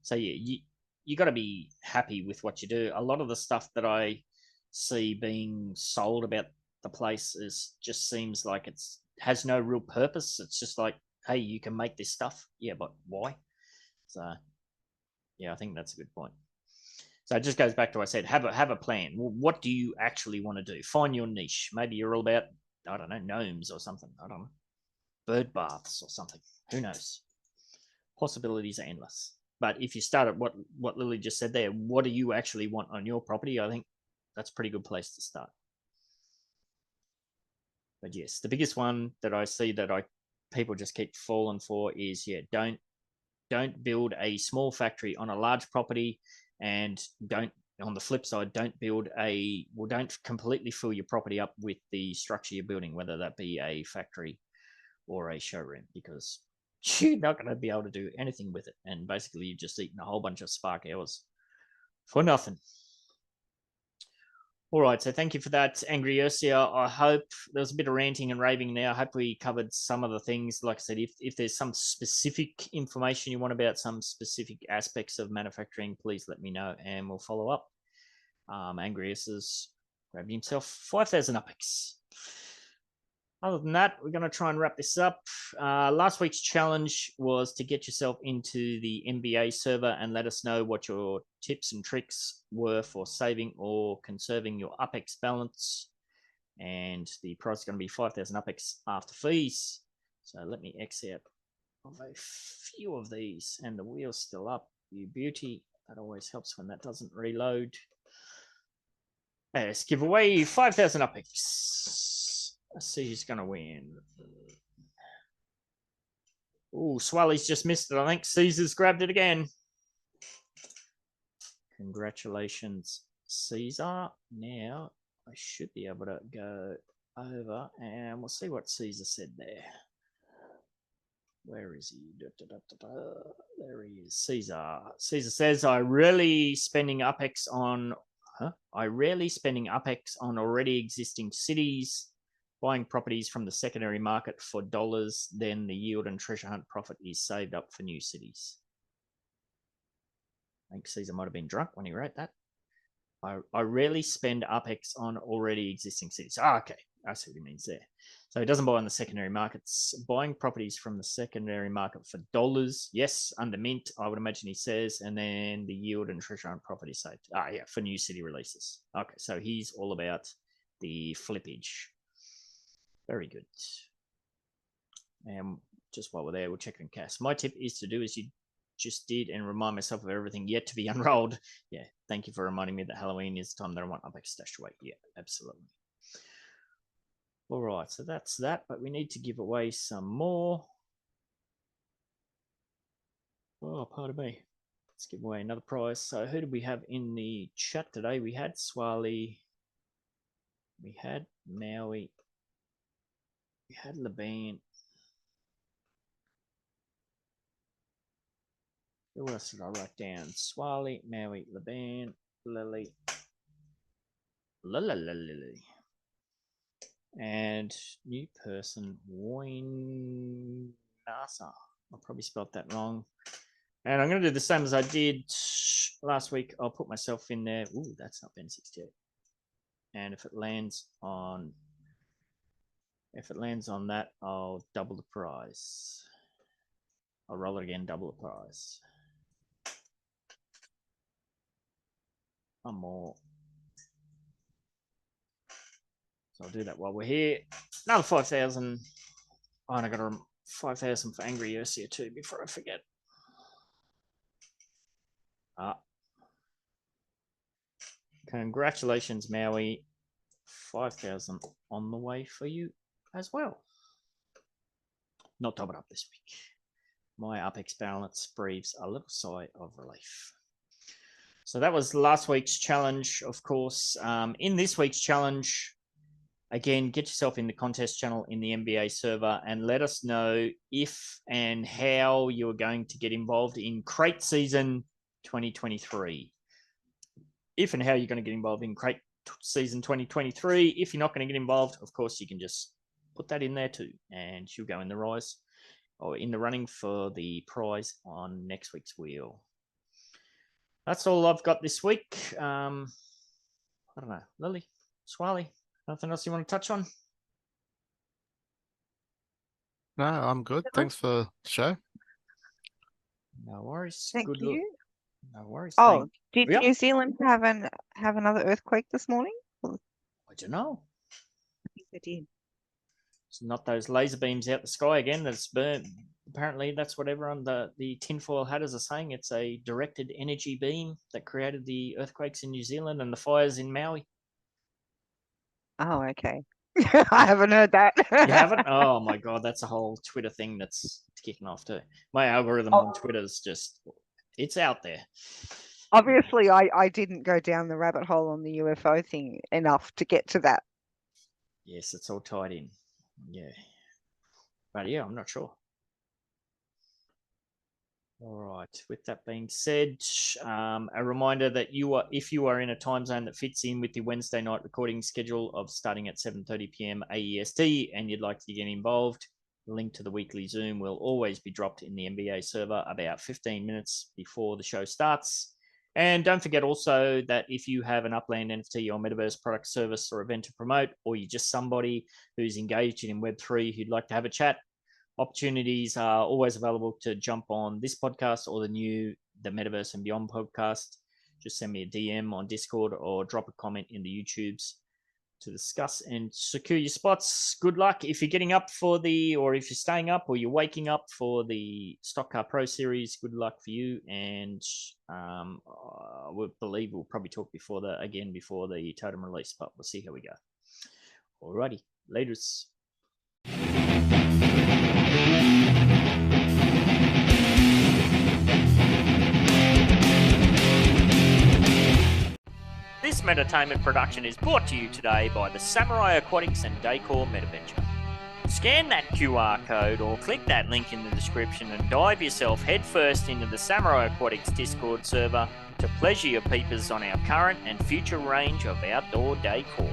So yeah, you got to be happy with what you do. A lot of the stuff that I see being sold about the place just seems like has no real purpose. It's just like, hey, you can make this stuff. Yeah, but why? So yeah, I think that's a good point. So it just goes back to what I said, have a plan. Well, what do you actually want to do? Find your niche. Maybe you're all about, I don't know, gnomes or something. I don't know. Bird baths or something. Who knows? Possibilities are endless. But if you start at what Lily just said there, what do you actually want on your property? I think that's a pretty good place to start. But yes, the biggest one that I see that people just keep falling for is, yeah, don't build a small factory on a large property, and on the flip side, don't completely fill your property up with the structure you're building, whether that be a factory or a showroom, because you're not going to be able to do anything with it. And basically, you've just eaten a whole bunch of spark hours for nothing. All right, so thank you for that, Angry Ursia. I hope there was a bit of ranting and raving there. I hope we covered some of the things. Like I said, if there's some specific information you want about some specific aspects of manufacturing, please let me know and we'll follow up. Angry Ursia's grabbed himself 5,000 UPX. Other than that, we're going to try and wrap this up. Last week's challenge was to get yourself into the NBA server and let us know what your tips and tricks were for saving or conserving your UPX balance. And the price is going to be 5,000 UPX after fees. So let me exit of a few of these, and the wheel's still up. You beauty. That always helps when that doesn't reload. Let's give away 5,000 UPX. Let's see who's going to win. Oh, Swally's just missed it, I think. Caesar's grabbed it again. Congratulations, Caesar. Now, I should be able to go over and we'll see what Caesar said there. Where is he? There he is. Caesar. Caesar says, I rarely spending UPX on already existing cities, buying properties from the secondary market for dollars, then the yield and treasure hunt profit is saved up for new cities. I think Caesar might have been drunk when he wrote that. I rarely spend UPX on already existing cities. Okay, I see what he means there. So he doesn't buy on the secondary markets, buying properties from the secondary market for dollars. Yes, under mint, I would imagine he says, and then the yield and treasure hunt profit is saved. Yeah, for new city releases. Okay, so he's all about the flippage. Very good. And just while we're there, we'll check in CAS. My tip is to do as you just did and remind myself of everything yet to be unrolled. Yeah, thank you for reminding me that Halloween is the time that I want UPX stashed away. Yeah, absolutely. All right, so that's that, but we need to give away some more. Oh, pardon me. Let's give away another prize. So who did we have in the chat today? We had Swally. We had Maui. We had Laban. Who else did I write down? Swally, Maui, Laban, Lily. Lily. And new person, Woinasa. I probably spelled that wrong. And I'm going to do the same as I did last week. I'll put myself in there. Ooh, that's not Ben 68. And if it lands on that, I'll double the prize. I'll roll it again, double the prize. One more. So I'll do that while we're here. Another 5,000. Oh, and I got a 5,000 for Angry Ursia too before I forget. Congratulations, Maui. 5,000 on the way for you as well. Not doubled up this week. My UpX balance breathes a little sigh of relief. So that was last week's challenge, of course. In this week's challenge, again, get yourself in the contest channel in the NBA server and let us know if and how you're going to get involved in Crate Season 2023. If and how you're going to get involved in Crate Season 2023. If you're not going to get involved, of course, you can just put that in there too, and you'll go in the rise or in the running for the prize on next week's wheel. That's all I've got this week. I don't know, Lily, Swally, nothing else you want to touch on? No, I'm good. Thanks for the show. No worries. Thank Good you. look. No worries. Oh, did Yep. New Zealand have another earthquake this morning? I don't know. I think they did. It's not those laser beams out the sky again that's burnt. Apparently, that's what everyone, the tinfoil hatters are saying. It's a directed energy beam that created the earthquakes in New Zealand and the fires in Maui. Oh, okay. I haven't heard that. You haven't? Oh my God, that's a whole Twitter thing that's kicking off too. My algorithm on Twitter is just, it's out there. Obviously, I didn't go down the rabbit hole on the UFO thing enough to get to that. Yes, it's all tied in. Yeah. But yeah, I'm not sure. All right. With that being said, a reminder that if you are in a time zone that fits in with the Wednesday night recording schedule of starting at 7:30 p.m. AEST and you'd like to get involved, the link to the weekly Zoom will always be dropped in the NBA server about 15 minutes before the show starts. And don't forget also that if you have an Upland NFT or Metaverse product, service, or event to promote, or you're just somebody who's engaged in Web3 who'd like to have a chat, opportunities are always available to jump on this podcast or the Metaverse and Beyond podcast. Just send me a DM on Discord or drop a comment in the YouTubes to discuss and secure your spots. Good luck if you're getting up or if you're staying up or you're waking up for the Stock Car Pro Series. Good luck for you. And we believe we'll probably talk before the Totem release, but we'll see how we go. Alrighty, laters. This Meditainment production is brought to you today by the Samurai Aquatics and Decor Metaventure. Scan that QR code or click that link in the description and dive yourself headfirst into the Samurai Aquatics Discord server to pleasure your peepers on our current and future range of outdoor decor.